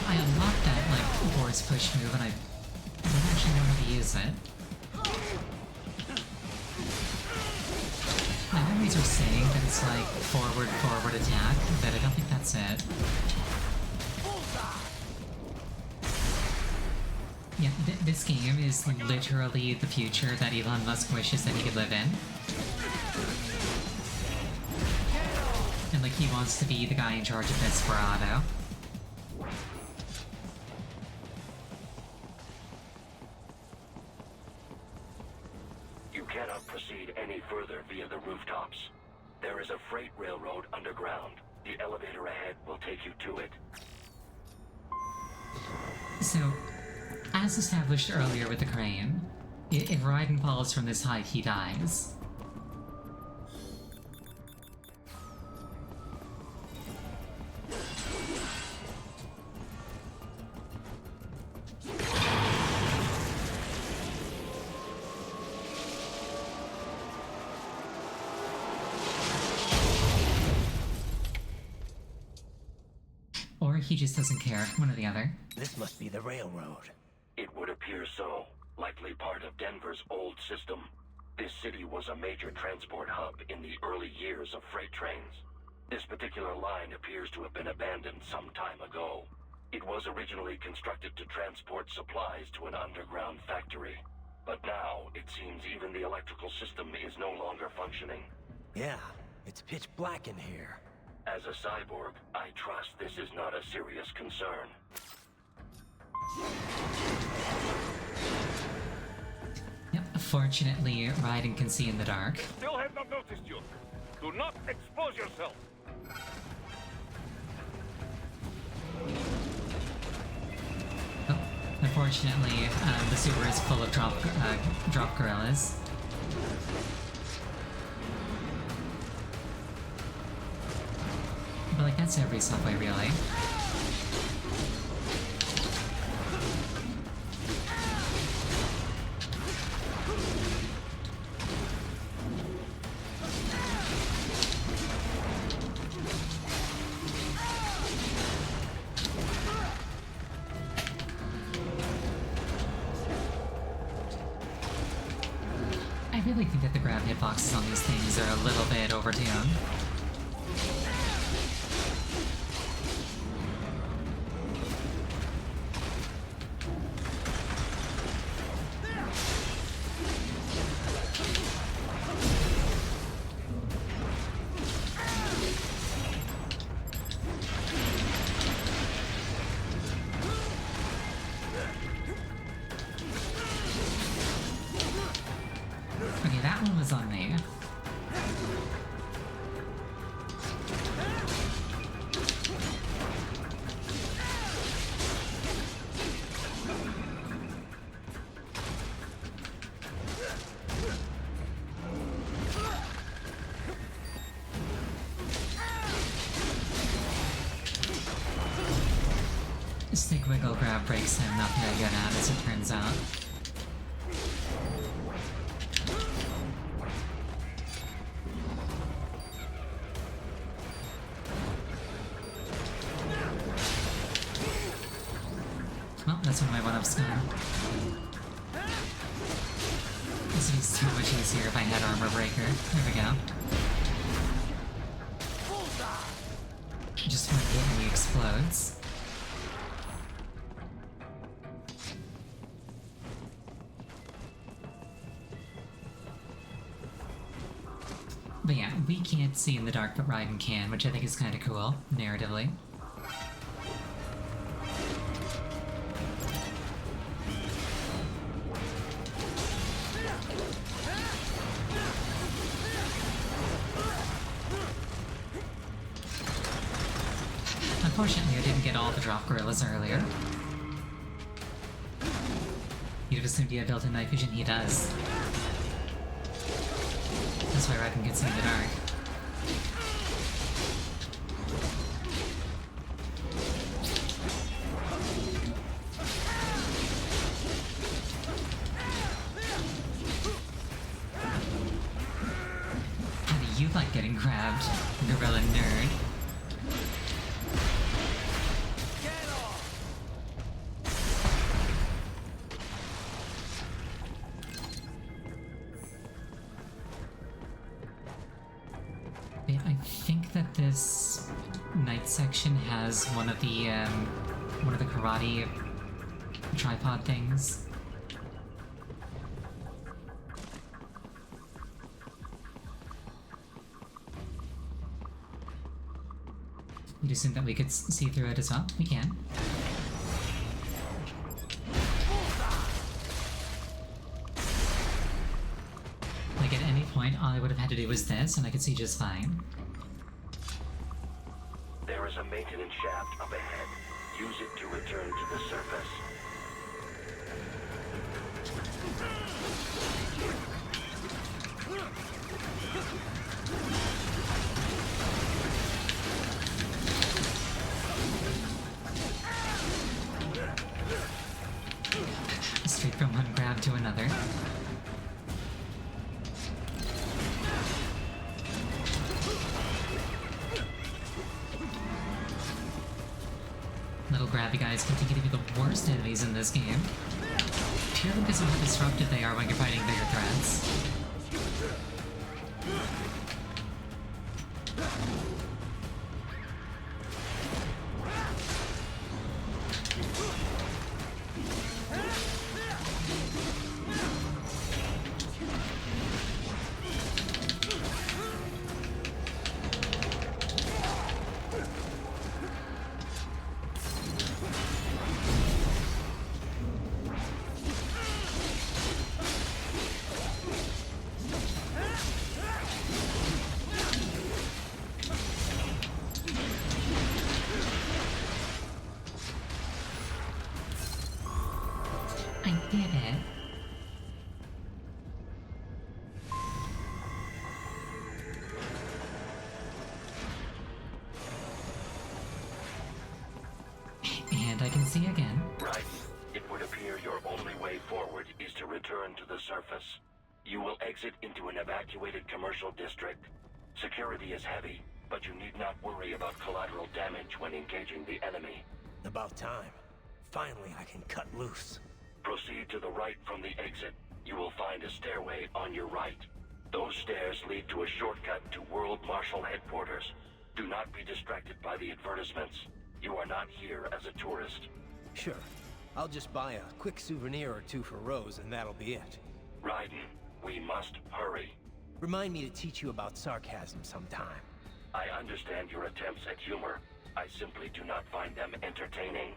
I unlocked that, like, force push move, and I don't actually know how to use it. My memories are saying that it's like forward attack, but I don't think that's it. Yeah, this game is literally the future that Elon Musk wishes that he could live in. And like, he wants to be the guy in charge of Desperado. You cannot proceed any further via the rooftops. There is a freight railroad underground. The elevator ahead will take you to it. So, as established earlier with the crane, if Raiden falls from this height, he dies. Or he just doesn't care, one or the other. This must be the railroad. It would appear so. Likely part of Denver's old system. This city was a major transport hub in the early years of freight trains. This particular line appears to have been abandoned some time ago. It was originally constructed to transport supplies to an underground factory. But now, it seems even the electrical system is no longer functioning. Yeah, it's pitch black in here. As a cyborg, I trust this is not a serious concern. Yep, fortunately, Raiden can see in the dark. Still have not noticed you. Do not expose yourself. Oh, unfortunately, the sewer is full of drop gorillas. But like, that's every subway, really. I really think that the grab hitboxes on these things are a little bit overtuned. Okay, that one was on me. Stick wiggle grab breaks him, not very good at, as it turns out. Well, that's one of my one-ups gone. This would be so much easier if I had Armor Breaker. There we go. Just one hit and he explodes. But yeah, we can't see in the dark, but Raiden can, which I think is kind of cool, narratively. Unfortunately, I didn't get all the drop gorillas earlier. You'd have assumed he had built-in night vision. He does. That's why Raiden can see in the dark. How do you like getting grabbed, gorilla nerd? I think that this night section has one of the karate tripod things. You'd assume that we could see through it as well. We can. Like at any point, all I would have had to do was this, and I could see just fine. There is a maintenance shaft up ahead. Use it to return to the surface. Straight from one grab to another. Little grabby guys continue to be the worst enemies in this game. Purely because of how disruptive they are when you're fighting bigger threats. I did it. And I can see again. Right. It would appear your only way forward is to return to the surface. You will exit into an evacuated commercial district. Security is heavy, but you need not worry about collateral damage when engaging the enemy. About time. Finally, I can cut loose. Proceed to the right from the exit. You will find a stairway on your right. Those stairs lead to a shortcut to World Marshal Headquarters. Do not be distracted by the advertisements. You are not here as a tourist. Sure. I'll just buy a quick souvenir or two for Rose, and that'll be it. Raiden, we must hurry. Remind me to teach you about sarcasm sometime. I understand your attempts at humor. I simply do not find them entertaining.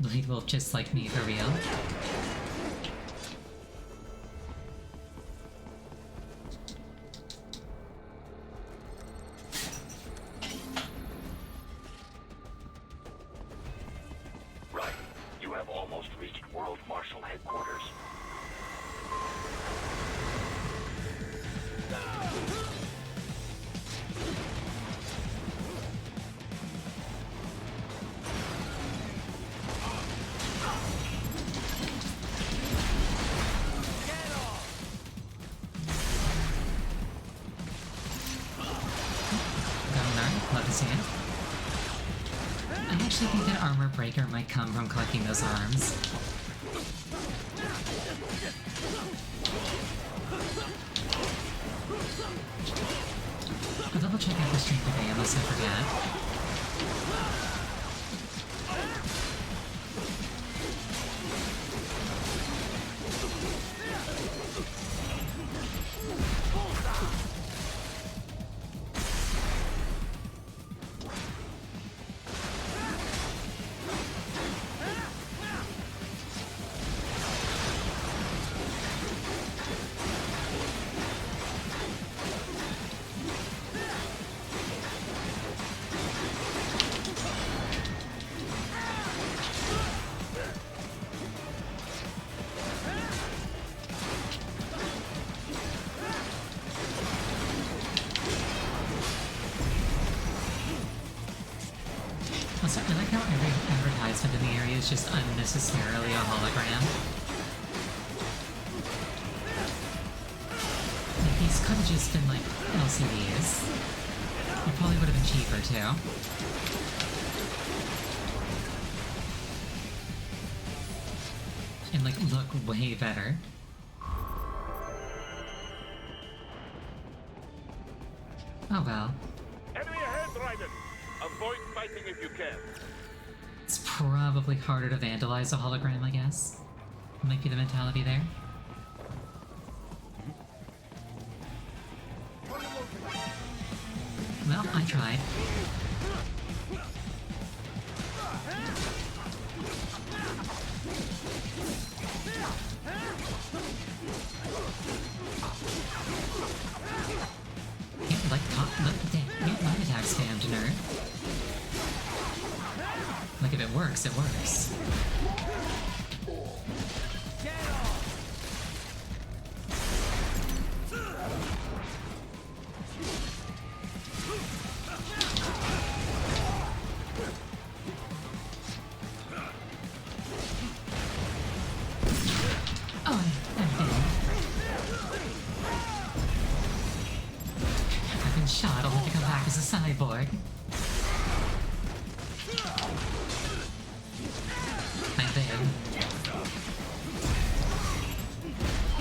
Blade Wolf just like me, for real. Right. You have almost reached World Marshal Headquarters. Love to see it. I actually think that armor breaker might come from collecting those arms. I'll double check out the stream today unless I forget. like how every advertisement in the area is just unnecessarily a hologram. Like, these could have just been, like, LCDs. It probably would have been cheaper, too. And, like, look way better. Oh well. Enemy ahead, Raiden! Avoid fighting if you can. It's probably harder to vandalize a hologram, I guess. Might be the mentality there. Well, I tried. Get light attack spammed, nerd. Like, if it works, it works. Oh, I'm dead. I've been shot, only to come back as a cyborg. I'm dead.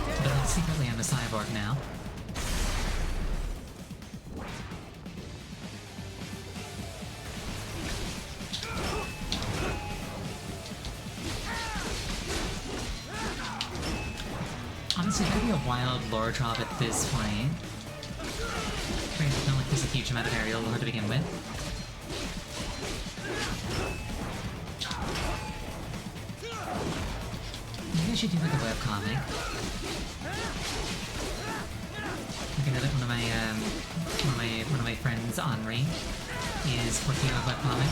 But like, secretly I'm a cyborg now. Honestly, that'd be a wild lore drop at this point. Granted, it's not like there's a huge amount of aerial lore to begin with. Maybe I should do like a webcomic. Like I know that one of my friends, Henri, is working on a webcomic.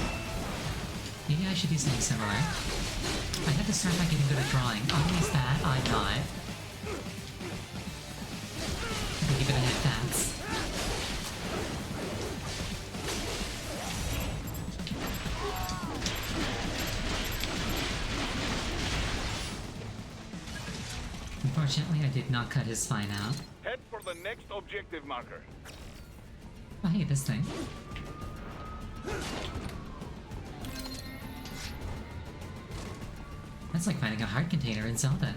Maybe I should do something similar. I had to start by getting good at drawing. At least that, I'm not. Give it a hit dance. Unfortunately, I did not cut his spine out. Head for the next objective marker. Oh, hey, this thing. That's like finding a heart container in Zelda.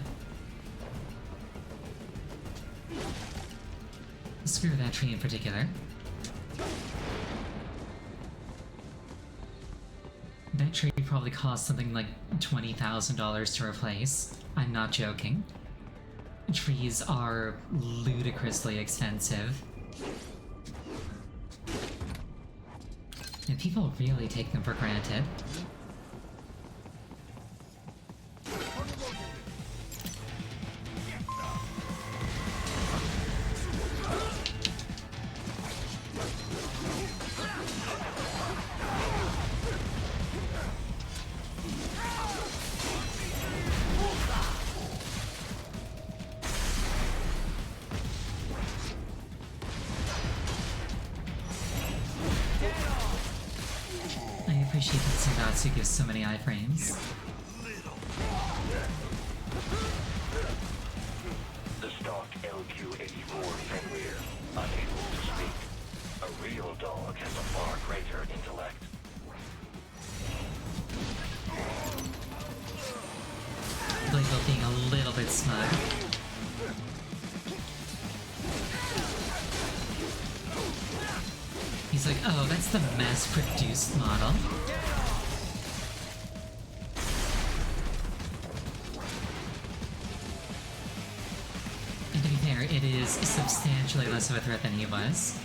Screw that tree in particular. That tree probably cost something like $20,000 to replace. I'm not joking. Trees are ludicrously expensive. And people really take them for granted. I appreciate that Sangatsu gives so many iframes. The stock LQ-84 Fenrir, unable to speak. A real dog has a far greater intellect. Blake being a little bit smug. He's like, oh, that's the mass-produced model. And to be fair, it is substantially less of a threat than he was.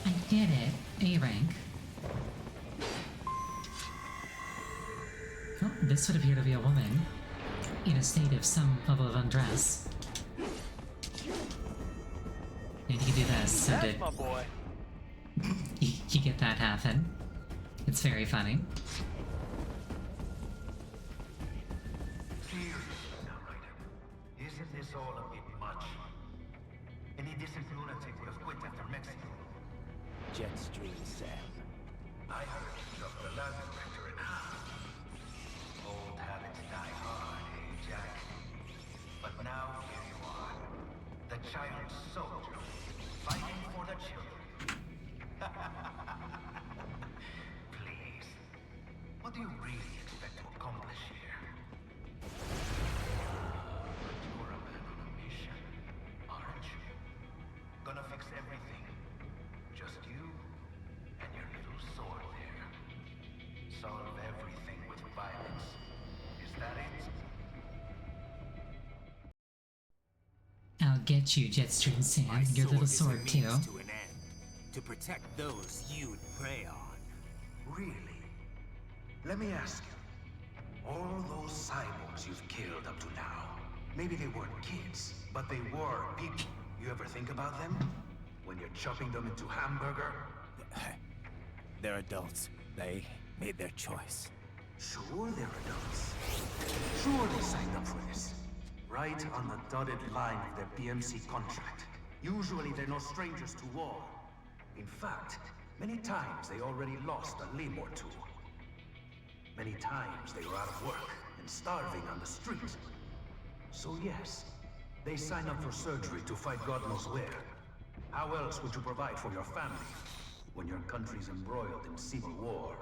I did it. A rank. this would appear to be a woman in a state of some level of undress. And you can do this, so That's my boy. you get that happen. It's very funny. Isn't this all a bit much? Any decent lunatic would have quit after Mexico. Jetstream Sam. I heard you chopped the lab director in half. Old habits die hard, eh, Jack? But now here you are. The child soldier, fighting for the children. Please. What do you really expect to accomplish here? You're a man on a mission, aren't you? Gonna fix everything. Just you and your little sword there. Solve everything with violence. Is that it? I'll get you, Jetstream Sam. My Your little is a sword, too. means to an end, to protect those you'd prey on. Really? Let me ask you. All those cyborgs you've killed up to now, maybe they weren't kids, but they were people. You ever think about them? When you're chopping them into hamburger? They're adults. They made their choice. Sure they're adults. Sure they signed up for this. Right on the dotted line of their BMC contract. Usually they're no strangers to war. In fact, many times they already lost a limb or two. Many times they were out of work and starving on the street. So yes, they sign up for surgery to fight God knows where. How else would you provide for your family when your country's embroiled in civil war?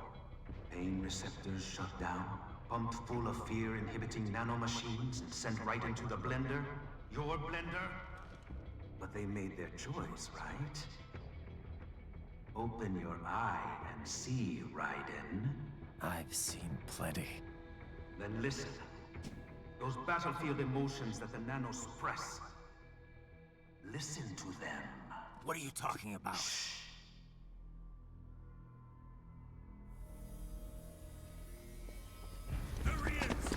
Pain receptors shut down, pumped full of fear-inhibiting nanomachines and sent right into the blender? Your blender? But they made their choice, right? Open your eye and see, Raiden. I've seen plenty. Then listen. Those battlefield emotions that the nanos suppress. Listen to them. What are you talking about? There he is!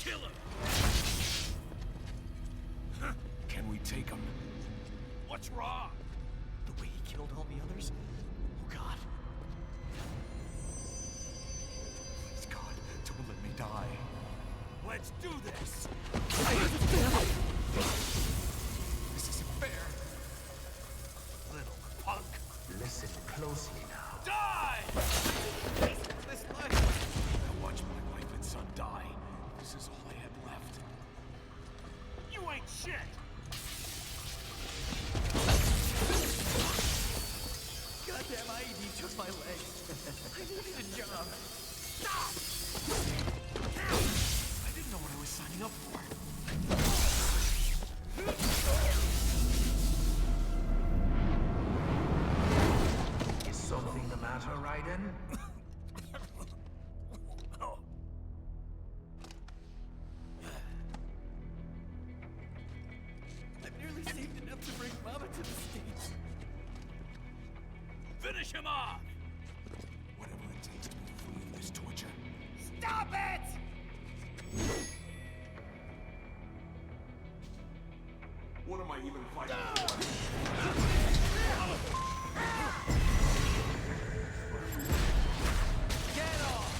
Kill him! Can we take him? What's wrong? The way he killed all the others? Oh God. Please God, don't let me die. Let's do this! This isn't fair. Little punk! Listen closely now. Die! This life. I watched my wife and son die. This is all I had left. You ain't shit! Goddamn IED took my leg. I needed a job. Stop! I didn't know what I was signing up for. Is something the matter, Raiden? I've nearly saved enough to bring Mama to the States. Finish him off! Whatever it takes to be free of this torture. Stop it! What am I even fighting for? Get off!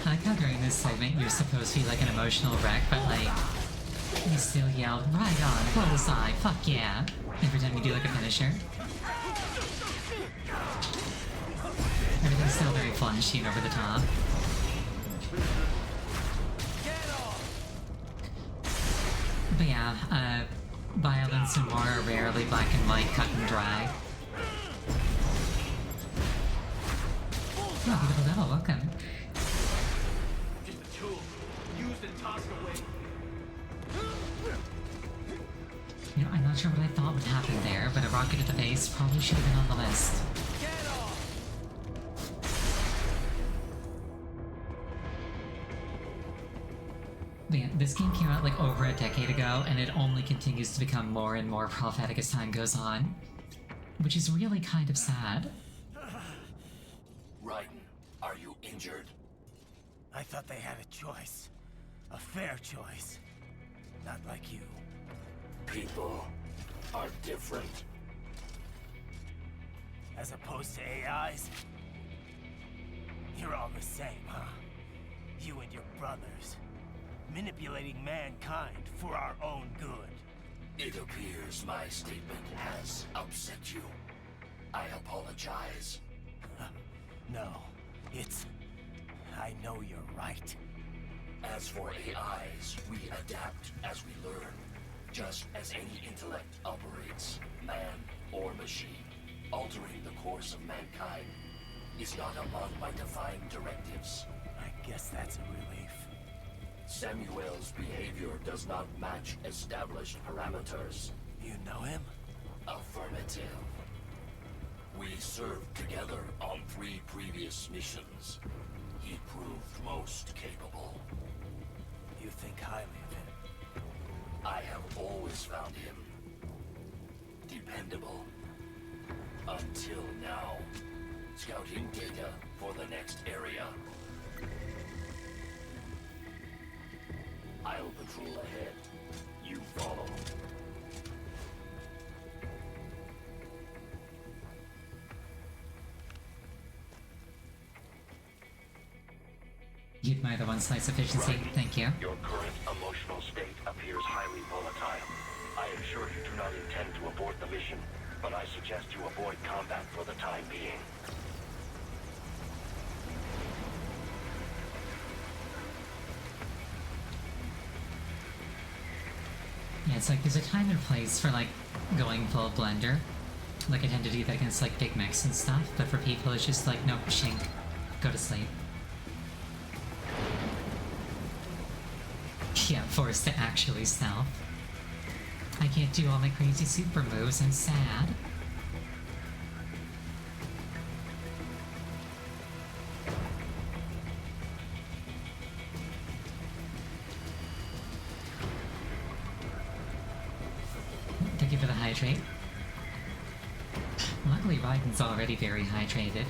I like how during this segment you're supposed to be like an emotional wreck, but like, you still yell, right on, bullseye, fuck yeah, every time you do like a finisher. Everything's still very flashy and over the top. But yeah, violence and war are rarely black and white, cut and dry. Oh, beautiful devil, welcome. Just a tool. Used and tossed away. You know, I'm not sure what I thought would happen there, but a rocket to the face probably should have been on the list. Get off! Man, this game came out like over a decade ago, and it only continues to become more and more prophetic as time goes on. Which is really kind of sad. Raiden, are you injured? I thought they had a choice. A fair choice. Not like you. People are different. As opposed to AIs? You're all the same, huh? You and your brothers. Manipulating mankind for our own good. It appears my statement has upset you. I apologize. No, it's... I know you're right. As for AIs, we adapt as we learn. Just as any intellect operates, man or machine. Altering the course of mankind is not among my defined directives. I guess that's a relief. Samuel's behavior does not match established parameters. You know him? Affirmative. We served together on 3 previous missions. He proved most capable. You think highly of him? I have always found him dependable. Until now. Scouting data for the next area. I'll patrol ahead. You follow. You admire the one slice efficiency. Right. Thank you. Your current emotional state appears highly volatile. I am sure you do not intend to abort the mission, but I suggest you avoid combat for the time being. Yeah, it's like there's a time and place for like going full blender. Like I tend to do that against like big mechs and stuff, but for people it's just like, nope, shink. Go to sleep. Yeah, forced to actually stealth. I can't do all my crazy super moves, I'm sad. Thank you for the hydrate. Luckily Raiden's already very hydrated.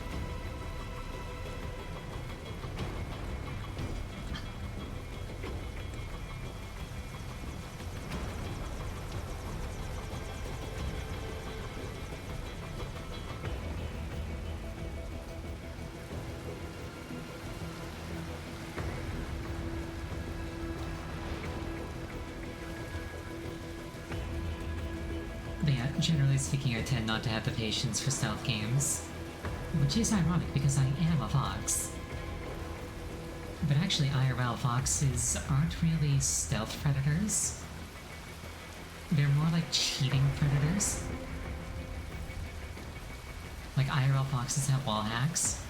But yeah, generally speaking, I tend not to have the patience for stealth games. Which is ironic because I am a fox. But actually, IRL foxes aren't really stealth predators. They're more like cheating predators. Like IRL foxes have wall hacks.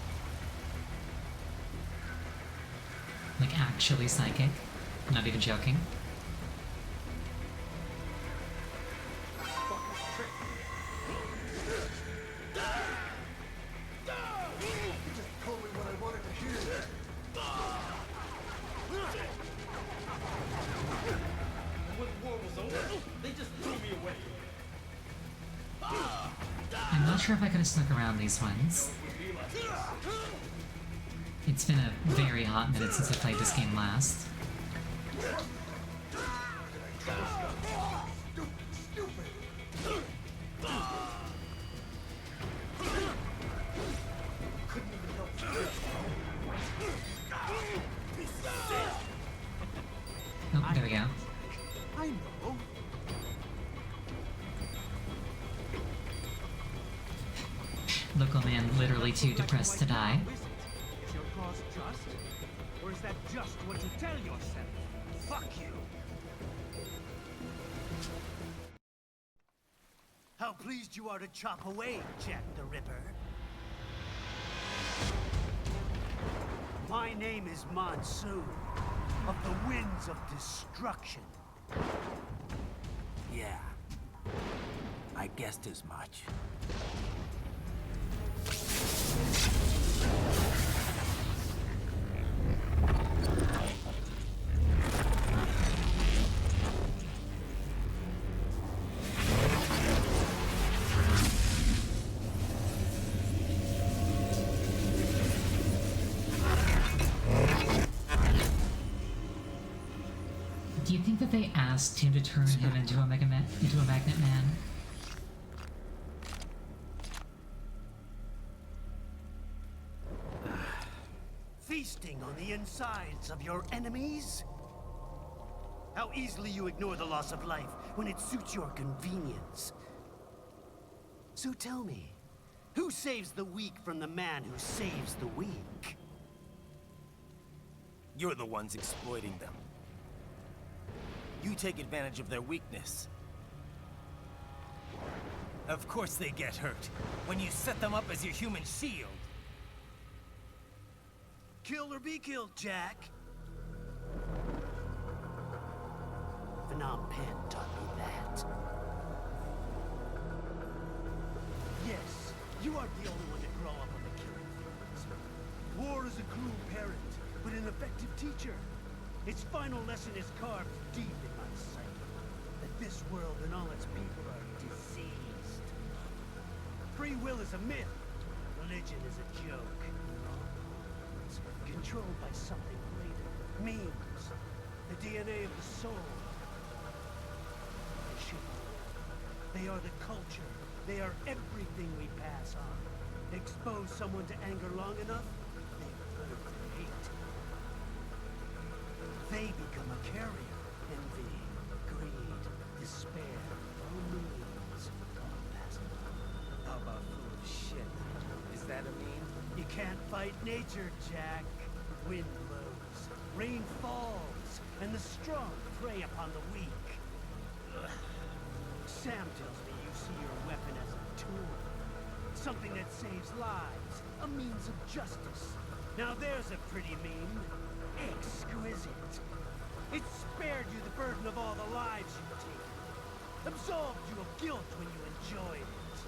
Like actually psychic. I'm not even joking. I'm not sure if I could have snuck around these ones. It's been a very hot minute since I played this game last. Oh, there we go. I know. Local man literally too depressed to die. Is your cause just? Or is that just what you tell yourself? Fuck you! How pleased you are to chop away, Jack the Ripper. My name is Monsoon, of the Winds of Destruction. Yeah, I guessed as much. think that they asked him to turn him into a Magnet Man? Feasting on the insides of your enemies? How easily you ignore the loss of life when it suits your convenience. So tell me, who saves the weak from the man who saves the weak? You're the ones exploiting them. You take advantage of their weakness. Of course they get hurt when you set them up as your human shield. Kill or be killed, Jack. Phnom Penh taught me that. Yes, you aren't the only one to grow up on the killing fields. War is a cruel parent, but an effective teacher. Its final lesson is carved deep in my psyche. That this world and all its people are diseased. Free will is a myth. Religion is a joke. It's controlled by something greater. Memes. The DNA of the soul. They shape the world. They are the culture. They are everything we pass on. Expose someone to anger long enough, they learn to hate. They become a carrier. Envy, greed, despair, all means, all passing. How about full of shit? Is that a meme? You can't fight nature, Jack. Wind blows, rain falls, and the strong prey upon the weak. Ugh. Sam tells me you see your weapon as a tool. Something that saves lives, a means of justice. Now there's a pretty meme. Exquisite. It spared you the burden of all the lives you've taken. Absolved you of guilt when you enjoyed it.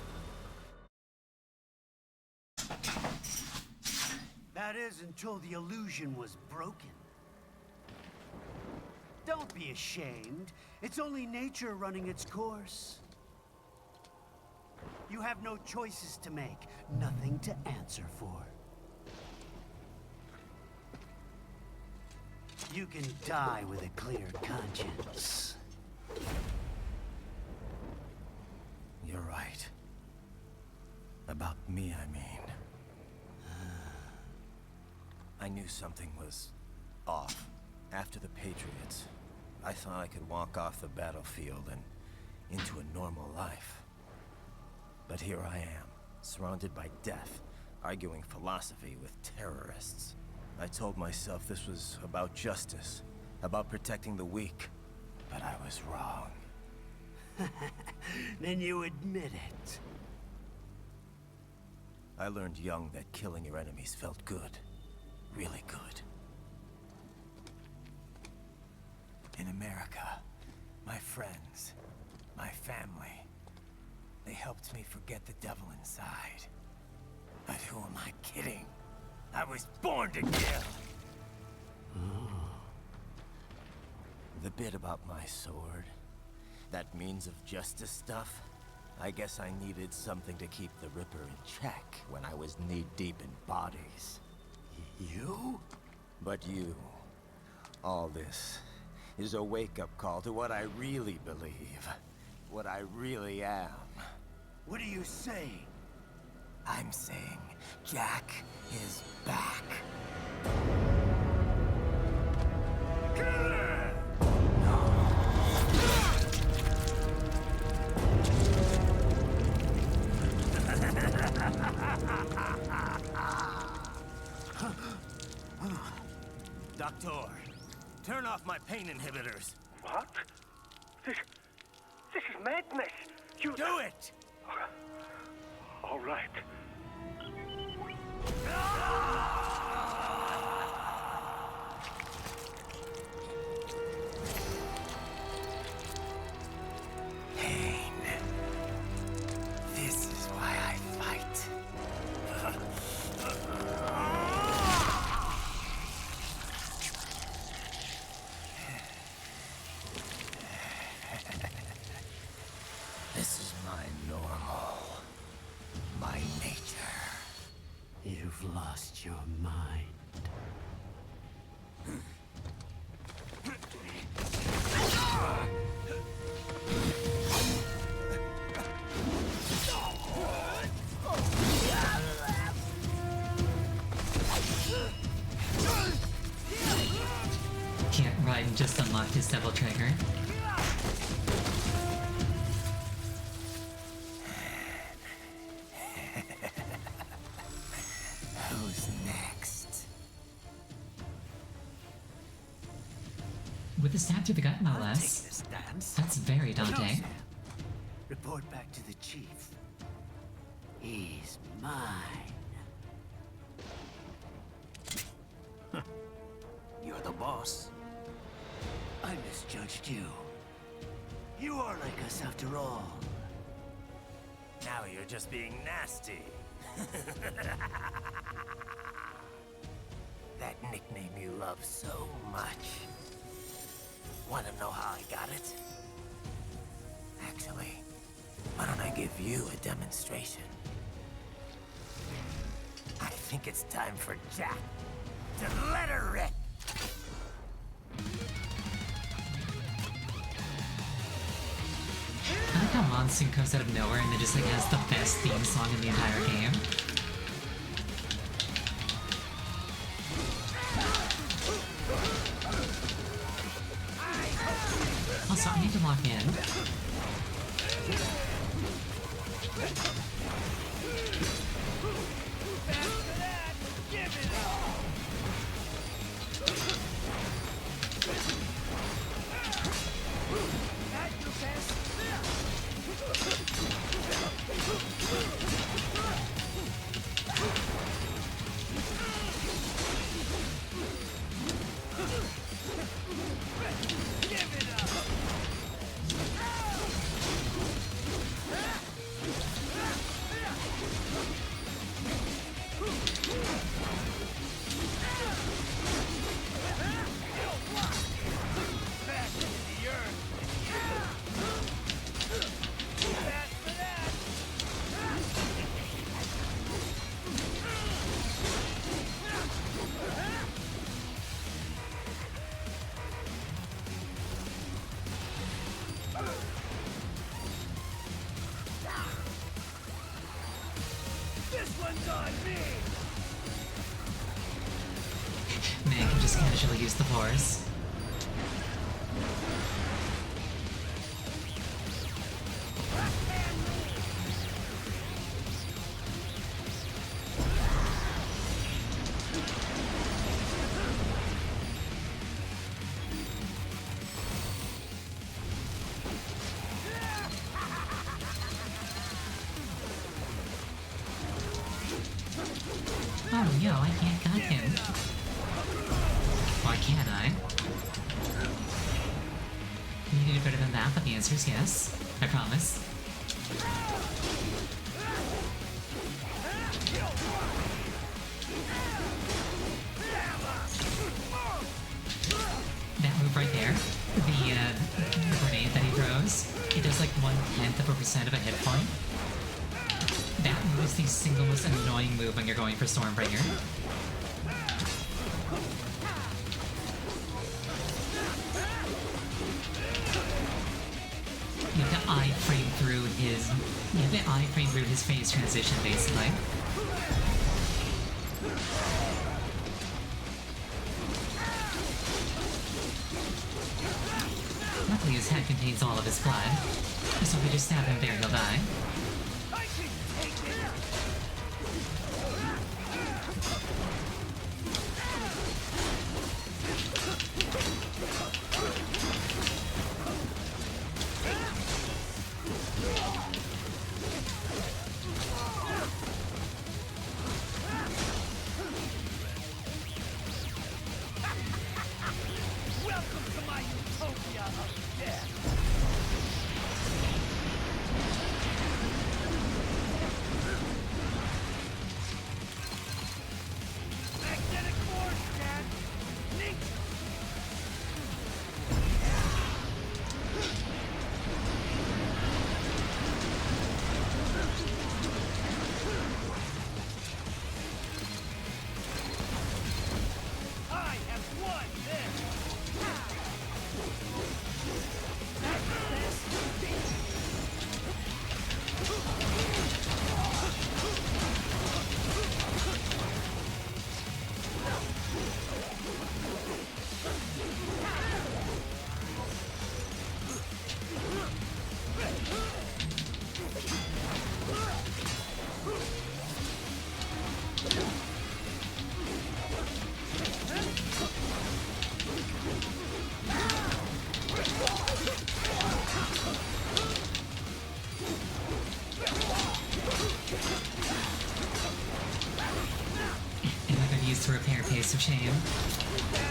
That is until the illusion was broken. Don't be ashamed. It's only nature running its course. You have no choices to make, nothing to answer for. You can die with a clear conscience. You're right. About me, I mean. I knew something was off. After the Patriots, I thought I could walk off the battlefield and into a normal life. But here I am, surrounded by death, arguing philosophy with terrorists. I told myself this was about justice, about protecting the weak. But I was wrong. Then you admit it. I learned young that killing your enemies felt good. Really good. In America, my friends, my family, they helped me forget the devil inside. But who am I kidding? I was born to kill! The bit about my sword, that means of justice stuff, I guess I needed something to keep the Ripper in check when I was knee-deep in bodies. You? But you, all this, is a wake-up call to what I really believe. What I really am. What are you saying? I'm saying Jack is back. Killer! Doctor, turn off my pain inhibitors. What? This is madness. You do it! All right. Pain. This is why I fight. This is my normal. My nature. You've lost your mind. just unlocked his double trigger. Who's next? With a stab through the gut, no less. Take this dance. That's very No, daunting. Sam. Report back to the chief. He's mine. You're the boss. I misjudged you. You are like us after all. Now you're just being nasty. That nickname you love so much. Want to know how I got it? Actually, why don't I give you a demonstration? I think it's time for Jack to let her rip. I like how Monsoon comes out of nowhere and then just like has the best theme song in the entire game. Also, I need to lock in. Man can just casually use the force. Oh no, I can't cut him. Why can't I? You can do better than that, but the answer is yes. I promise. That move right there, the grenade that he throws, it does like 0.1% of a hit point. That move is the single most annoying move when you're going for Stormbringer. You have to iframe through his... You have to iframe through his phase transition, basically. Luckily his head contains all of his blood, so if we just stab him there, he'll die. Welcome to my utopia of death. used to repair Pace of Shame.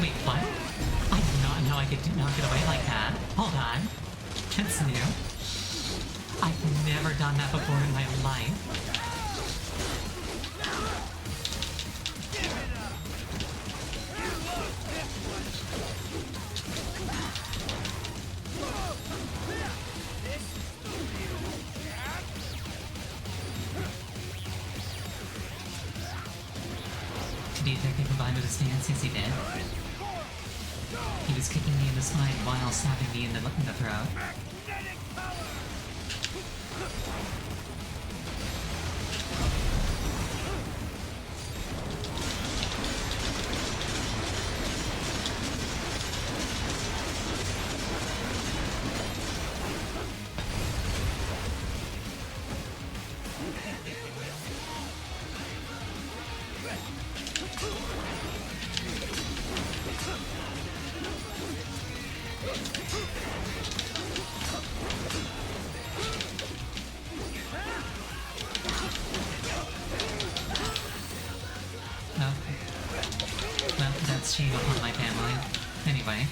Wait, what? I did not know I could knock it away like that. Hold on. That's new. I've never done that before in my life. Do you think he provided a stance? Yes, he did. He was kicking me in the spine while stabbing me in the throat. Well, that's shame upon my family. Anyway.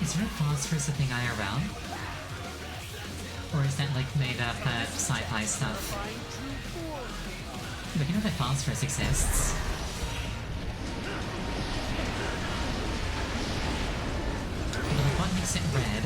Is red phosphorus a thing IRL? Or is that like made up sci-fi stuff? But you know that phosphorus exists. But like what makes it red?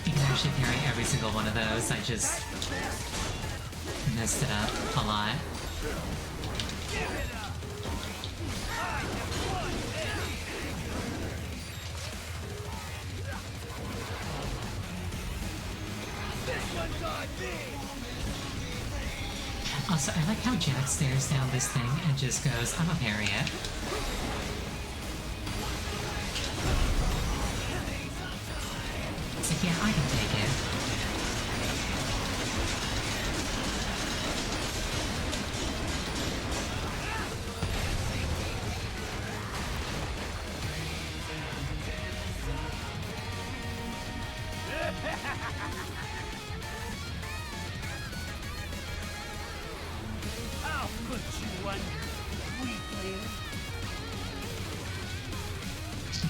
You can actually parry every single one of those. I just messed it up a lot. Also, I like how Jack stares down this thing and just goes, I'm a parry it. It's like, yeah, I can take it. I'll put you under, weakling.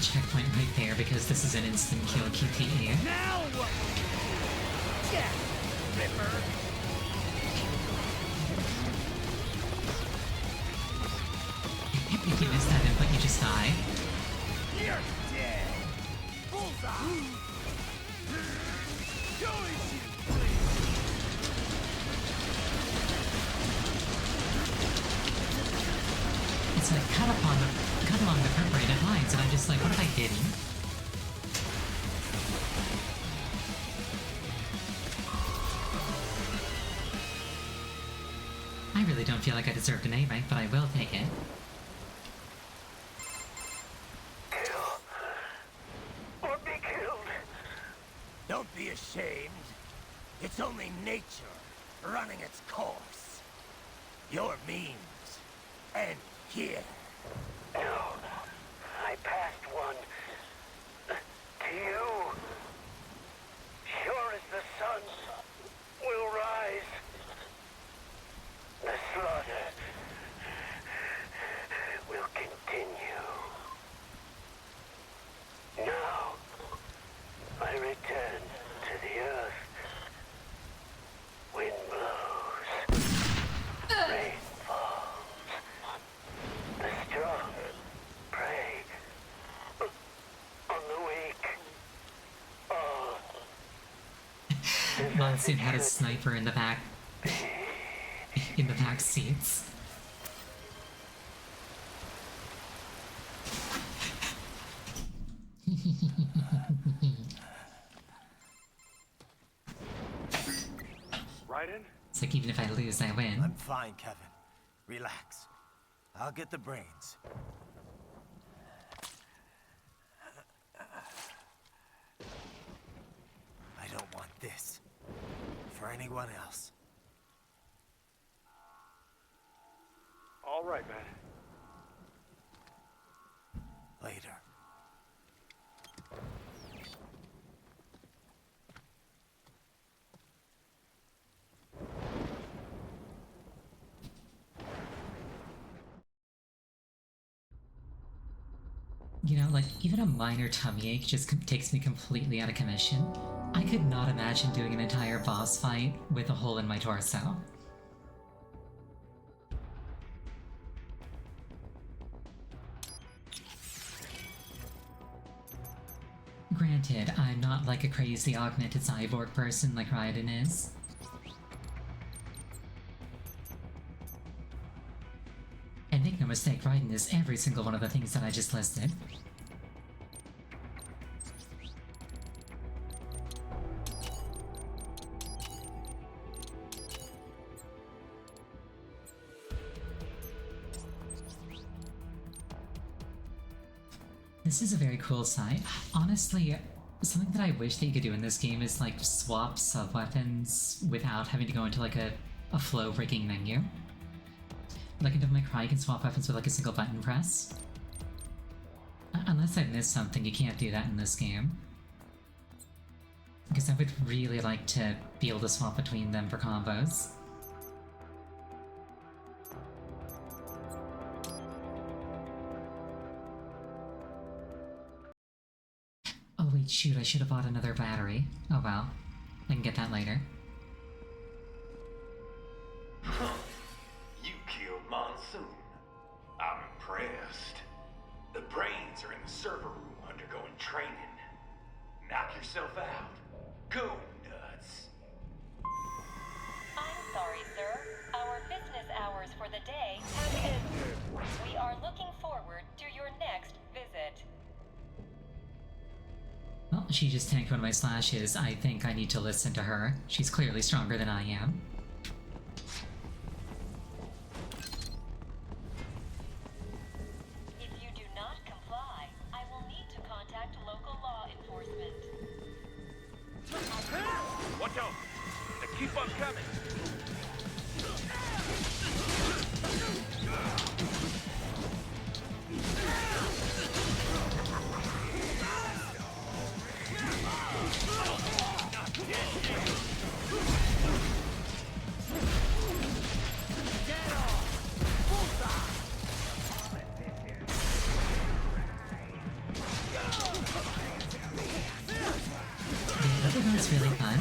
Checkpoint right there because this is an instant kill QTE. Now what? Yeah, Ripper. If you miss that input, you just die. You're dead. Bullseye. to cut along the perforated lines, and I'm just like, what if I didn't? I really don't feel like I deserved an A rank, but I will take it. Kill. Or be killed. Don't be ashamed. It's only nature running its course. Your means end here. No. I passed one. To you. Sure as the sun will rise. The slaughter will continue. Now, I return to the earth. Wind blows. Rain falls. The strong prey on the weak. Oh. Monsoon had a sniper in the back. In the back seats. Raiden? It's like even if I lose, I win. I'm fine, Kevin. Relax. I'll get the brains. I don't want this for anyone else. All right, man. Later. You know, like, even a minor tummy ache just takes me completely out of commission. I could not imagine doing an entire boss fight with a hole in my torso. Granted, I'm not like a crazy augmented cyborg person like Raiden is. And make no mistake, Raiden is every single one of the things that I just listed. This is a very cool site. Honestly, something that I wish that you could do in this game is like swap sub-weapons without having to go into like a flow-breaking menu. Like in Devil May Cry, you can swap weapons with like a single button press. Unless I've missed something, you can't do that in this game. Because I would really like to be able to swap between them for combos. Oh wait, shoot, I should have bought another battery. Oh well, I can get that later. You killed Monsoon. I'm impressed. The brains are in the server room undergoing training. Knock yourself out. Go nuts. I'm sorry, sir. Our business hours for the day have ended. We are looking forward to your next visit. Well, she just tanked one of my slashes. I think I need to listen to her. She's clearly stronger than I am. If you do not comply, I will need to contact local law enforcement. Watch out! They keep on coming! It's really fun.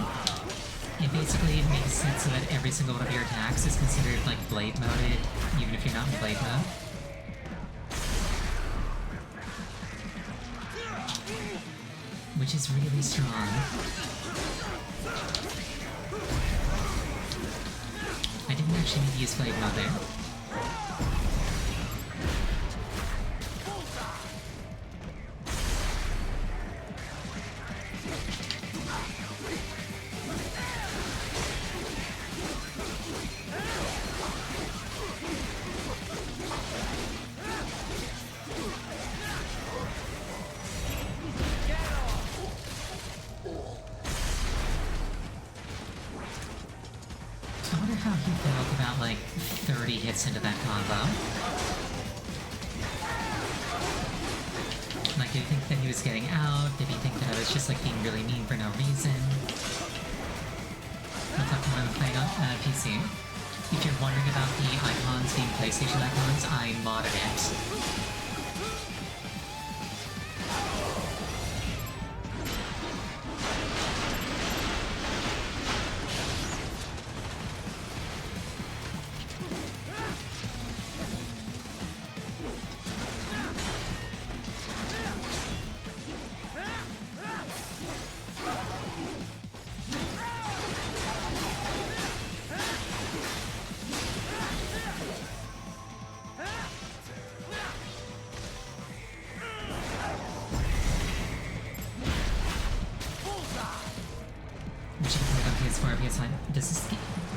It basically makes it so that every single one of your attacks is considered like blade moded, even if you're not in blade mode. Which is really strong. I didn't actually need to use blade mode there. I wonder how he felt about like 30 hits into that combo. Like, did he think that he was getting out? Did he think that I was just like being really mean for no reason? I'll talk about him playing on PC. If you're wondering about the icons being PlayStation icons, I modded it.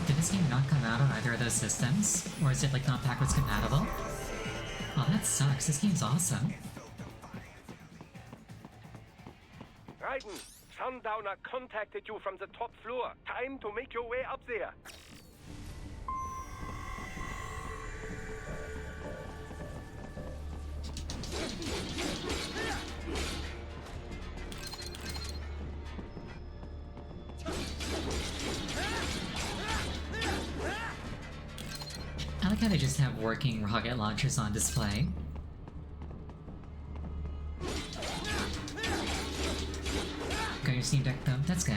Did this game not come out on either of those systems? Or is it like not backwards compatible? Oh, that sucks. This game's awesome. Raiden, Sundowner contacted you from the top floor. Time to make your way up there. I like how they just have working rocket launchers on display. Got your Steam Deck though? That's good.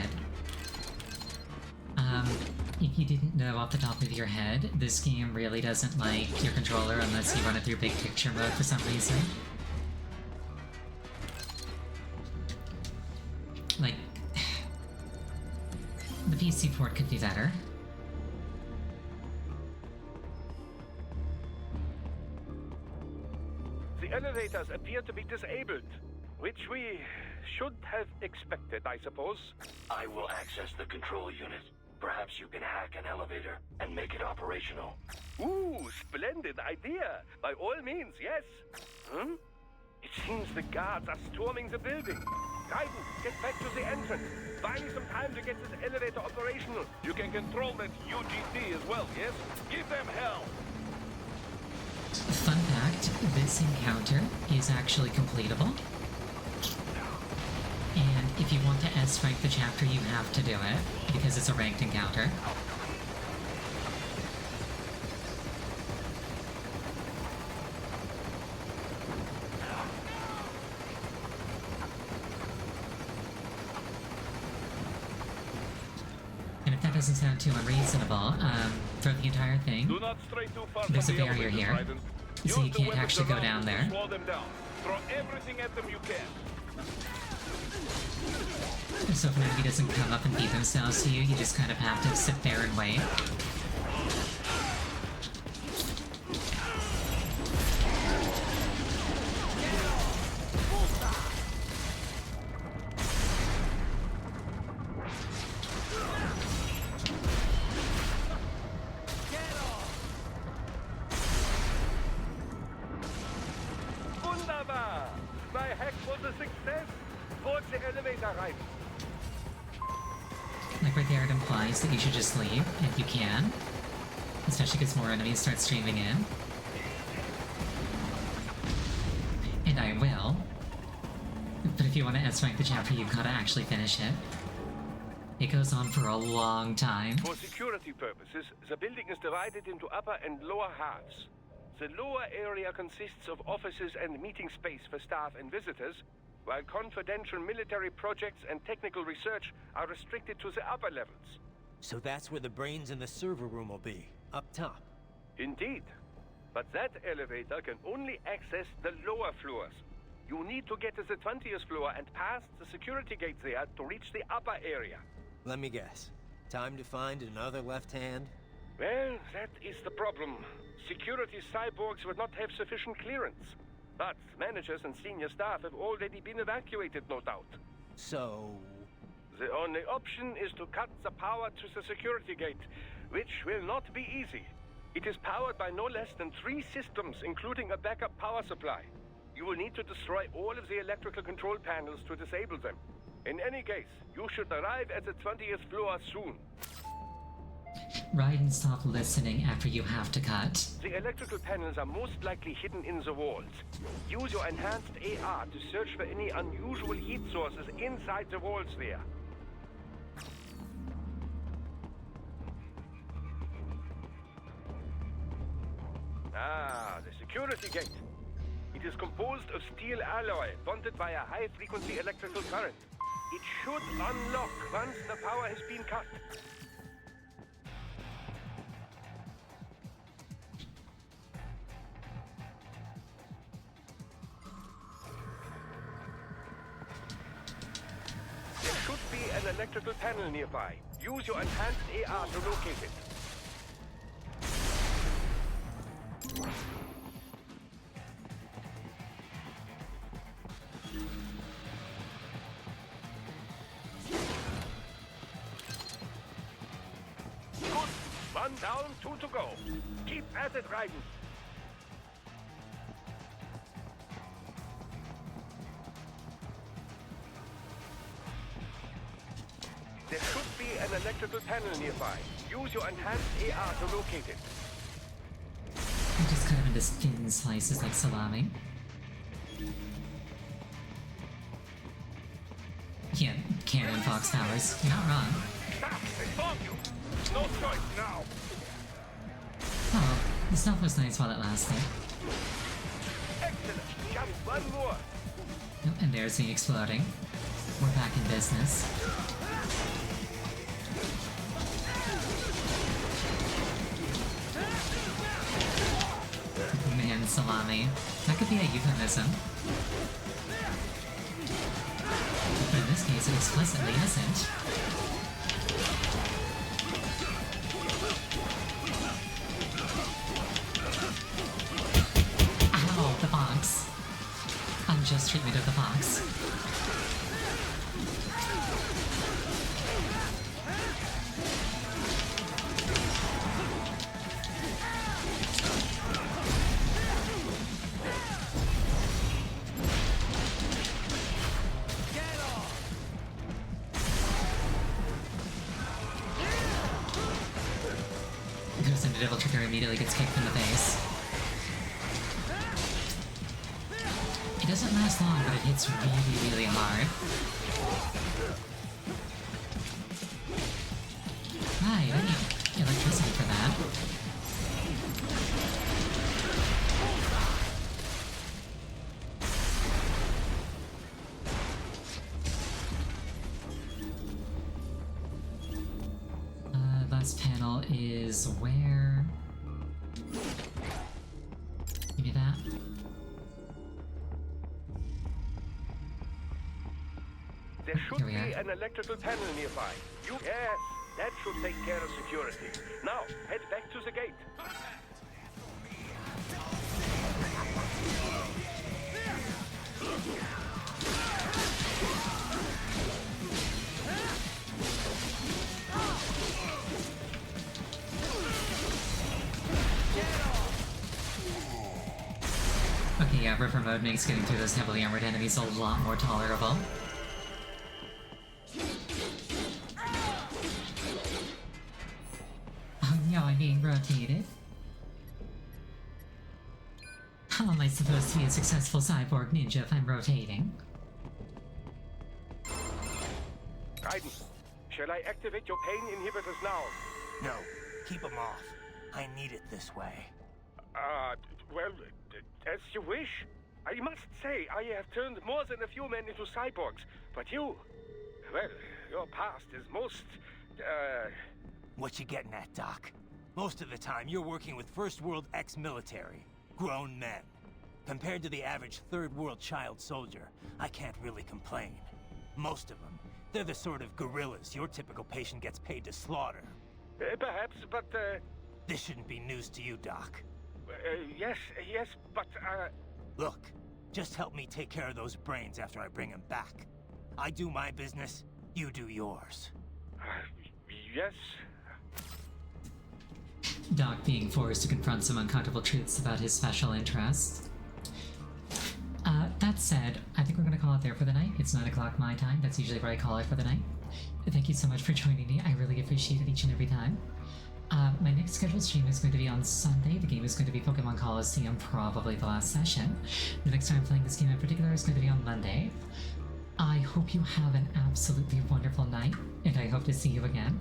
If you didn't know off the top of your head, this game really doesn't like your controller unless you run it through big picture mode for some reason. Like, the PC port could be better. The elevators appear to be disabled, which we should have expected, I suppose. I will access the control unit. Perhaps you can hack an elevator and make it operational. Ooh, splendid idea! By all means, yes. It seems the guards are storming the building. Raiden, get back to the entrance. Buy me some time to get this elevator operational. You can control that UGC as well, yes? Give them hell! Fun fact, this encounter is actually completable. And if you want to S-rank the chapter, you have to do it, because it's a ranked encounter. And if that doesn't sound too unreasonable, throughout the entire thing, Do not stray too far there's a from the barrier elevators, here, Raiden. so you Use the can't weapons actually go around down to there. slow them down. Throw everything at them you can. So if an enemy doesn't come up and beat themselves to you, you just kind of have to sit there and wait. Wunderbar! My hack was a success! Board the elevator, Raiden. Like right there, it implies that you should just leave, if you can. Especially because more enemies start streaming in. And I will. But if you want to S-rank the chapter, you've got to actually finish it. It goes on for a long time. For security purposes, the building is divided into upper and lower halves. The lower area consists of offices and meeting space for staff and visitors, while confidential military projects and technical research are restricted to the upper levels. So that's where the brains in the server room will be, up top. Indeed. But that elevator can only access the lower floors. You need to get to the 20th floor and pass the security gate there to reach the upper area. Let me guess. Time to find another left hand? Well, that is the problem. Security cyborgs would not have sufficient clearance. But managers and senior staff have already been evacuated, no doubt. So... The only option is to cut the power to the security gate, which will not be easy. It is powered by no less than 3 systems, including a backup power supply. You will need to destroy all of the electrical control panels to disable them. In any case, you should arrive at the 20th floor soon. Raiden, stop listening after you have to cut. The electrical panels are most likely hidden in the walls. Use your enhanced AR to search for any unusual heat sources inside the walls there. Ah, the security gate. It is composed of steel alloy bonded by a high-frequency electrical current. It should unlock once the power has been cut. There should be an electrical panel nearby. Use your enhanced AR to locate it. Good. One down, two to go. Keep at it, Raiden. There should be an electrical panel nearby. Use your enhanced AR to locate it. You just cut him into thin slices like salami. Yeah, cannon fox powers. You're not wrong. Stop! I found you! No choice now! Oh, the stuff was nice while it lasted. Excellent! Just one more! Oh, and there's me exploding. We're back in business. Man, salami. That could be a euphemism. But in this case, it explicitly isn't. Ow, the box. Unjust treatment of the box. Goes into double trigger, immediately gets kicked in the face. It doesn't last long, but it hits really, really hard. Right, I need electricity for that. Last panel is where? Give me that. There should Here we be are. an electrical panel nearby. Yes, that should take care of security. Now, head back to the gate. Okay, yeah, River Mode makes getting through those heavily armored enemies a lot more tolerable. Oh no, I'm being rotated. How am I supposed to be a successful cyborg ninja if I'm rotating? Raiden, shall I activate your pain inhibitors now? No, keep them off. I need it this way. Well, as you wish. I must say, I have turned more than a few men into cyborgs, but you... Well, your past is most, What you getting at, Doc? Most of the time, you're working with First World ex-military. Grown men. Compared to the average Third World child soldier, I can't really complain. Most of them, they're the sort of guerrillas your typical patient gets paid to slaughter. perhaps, but, This shouldn't be news to you, Doc. yes, but, Look, just help me take care of those brains after I bring them back. I do my business, you do yours. yes. Doc being forced to confront some uncomfortable truths about his special interest. That said, I think we're gonna call it there for the night. It's 9 o'clock my time. That's usually where I call it for the night. Thank you so much for joining me. I really appreciate it each and every time. My next scheduled stream is going to be on Sunday. The game is going to be Pokemon Coliseum, probably the last session. The next time I'm playing this game in particular is going to be on Monday. I hope you have an absolutely wonderful night, and I hope to see you again.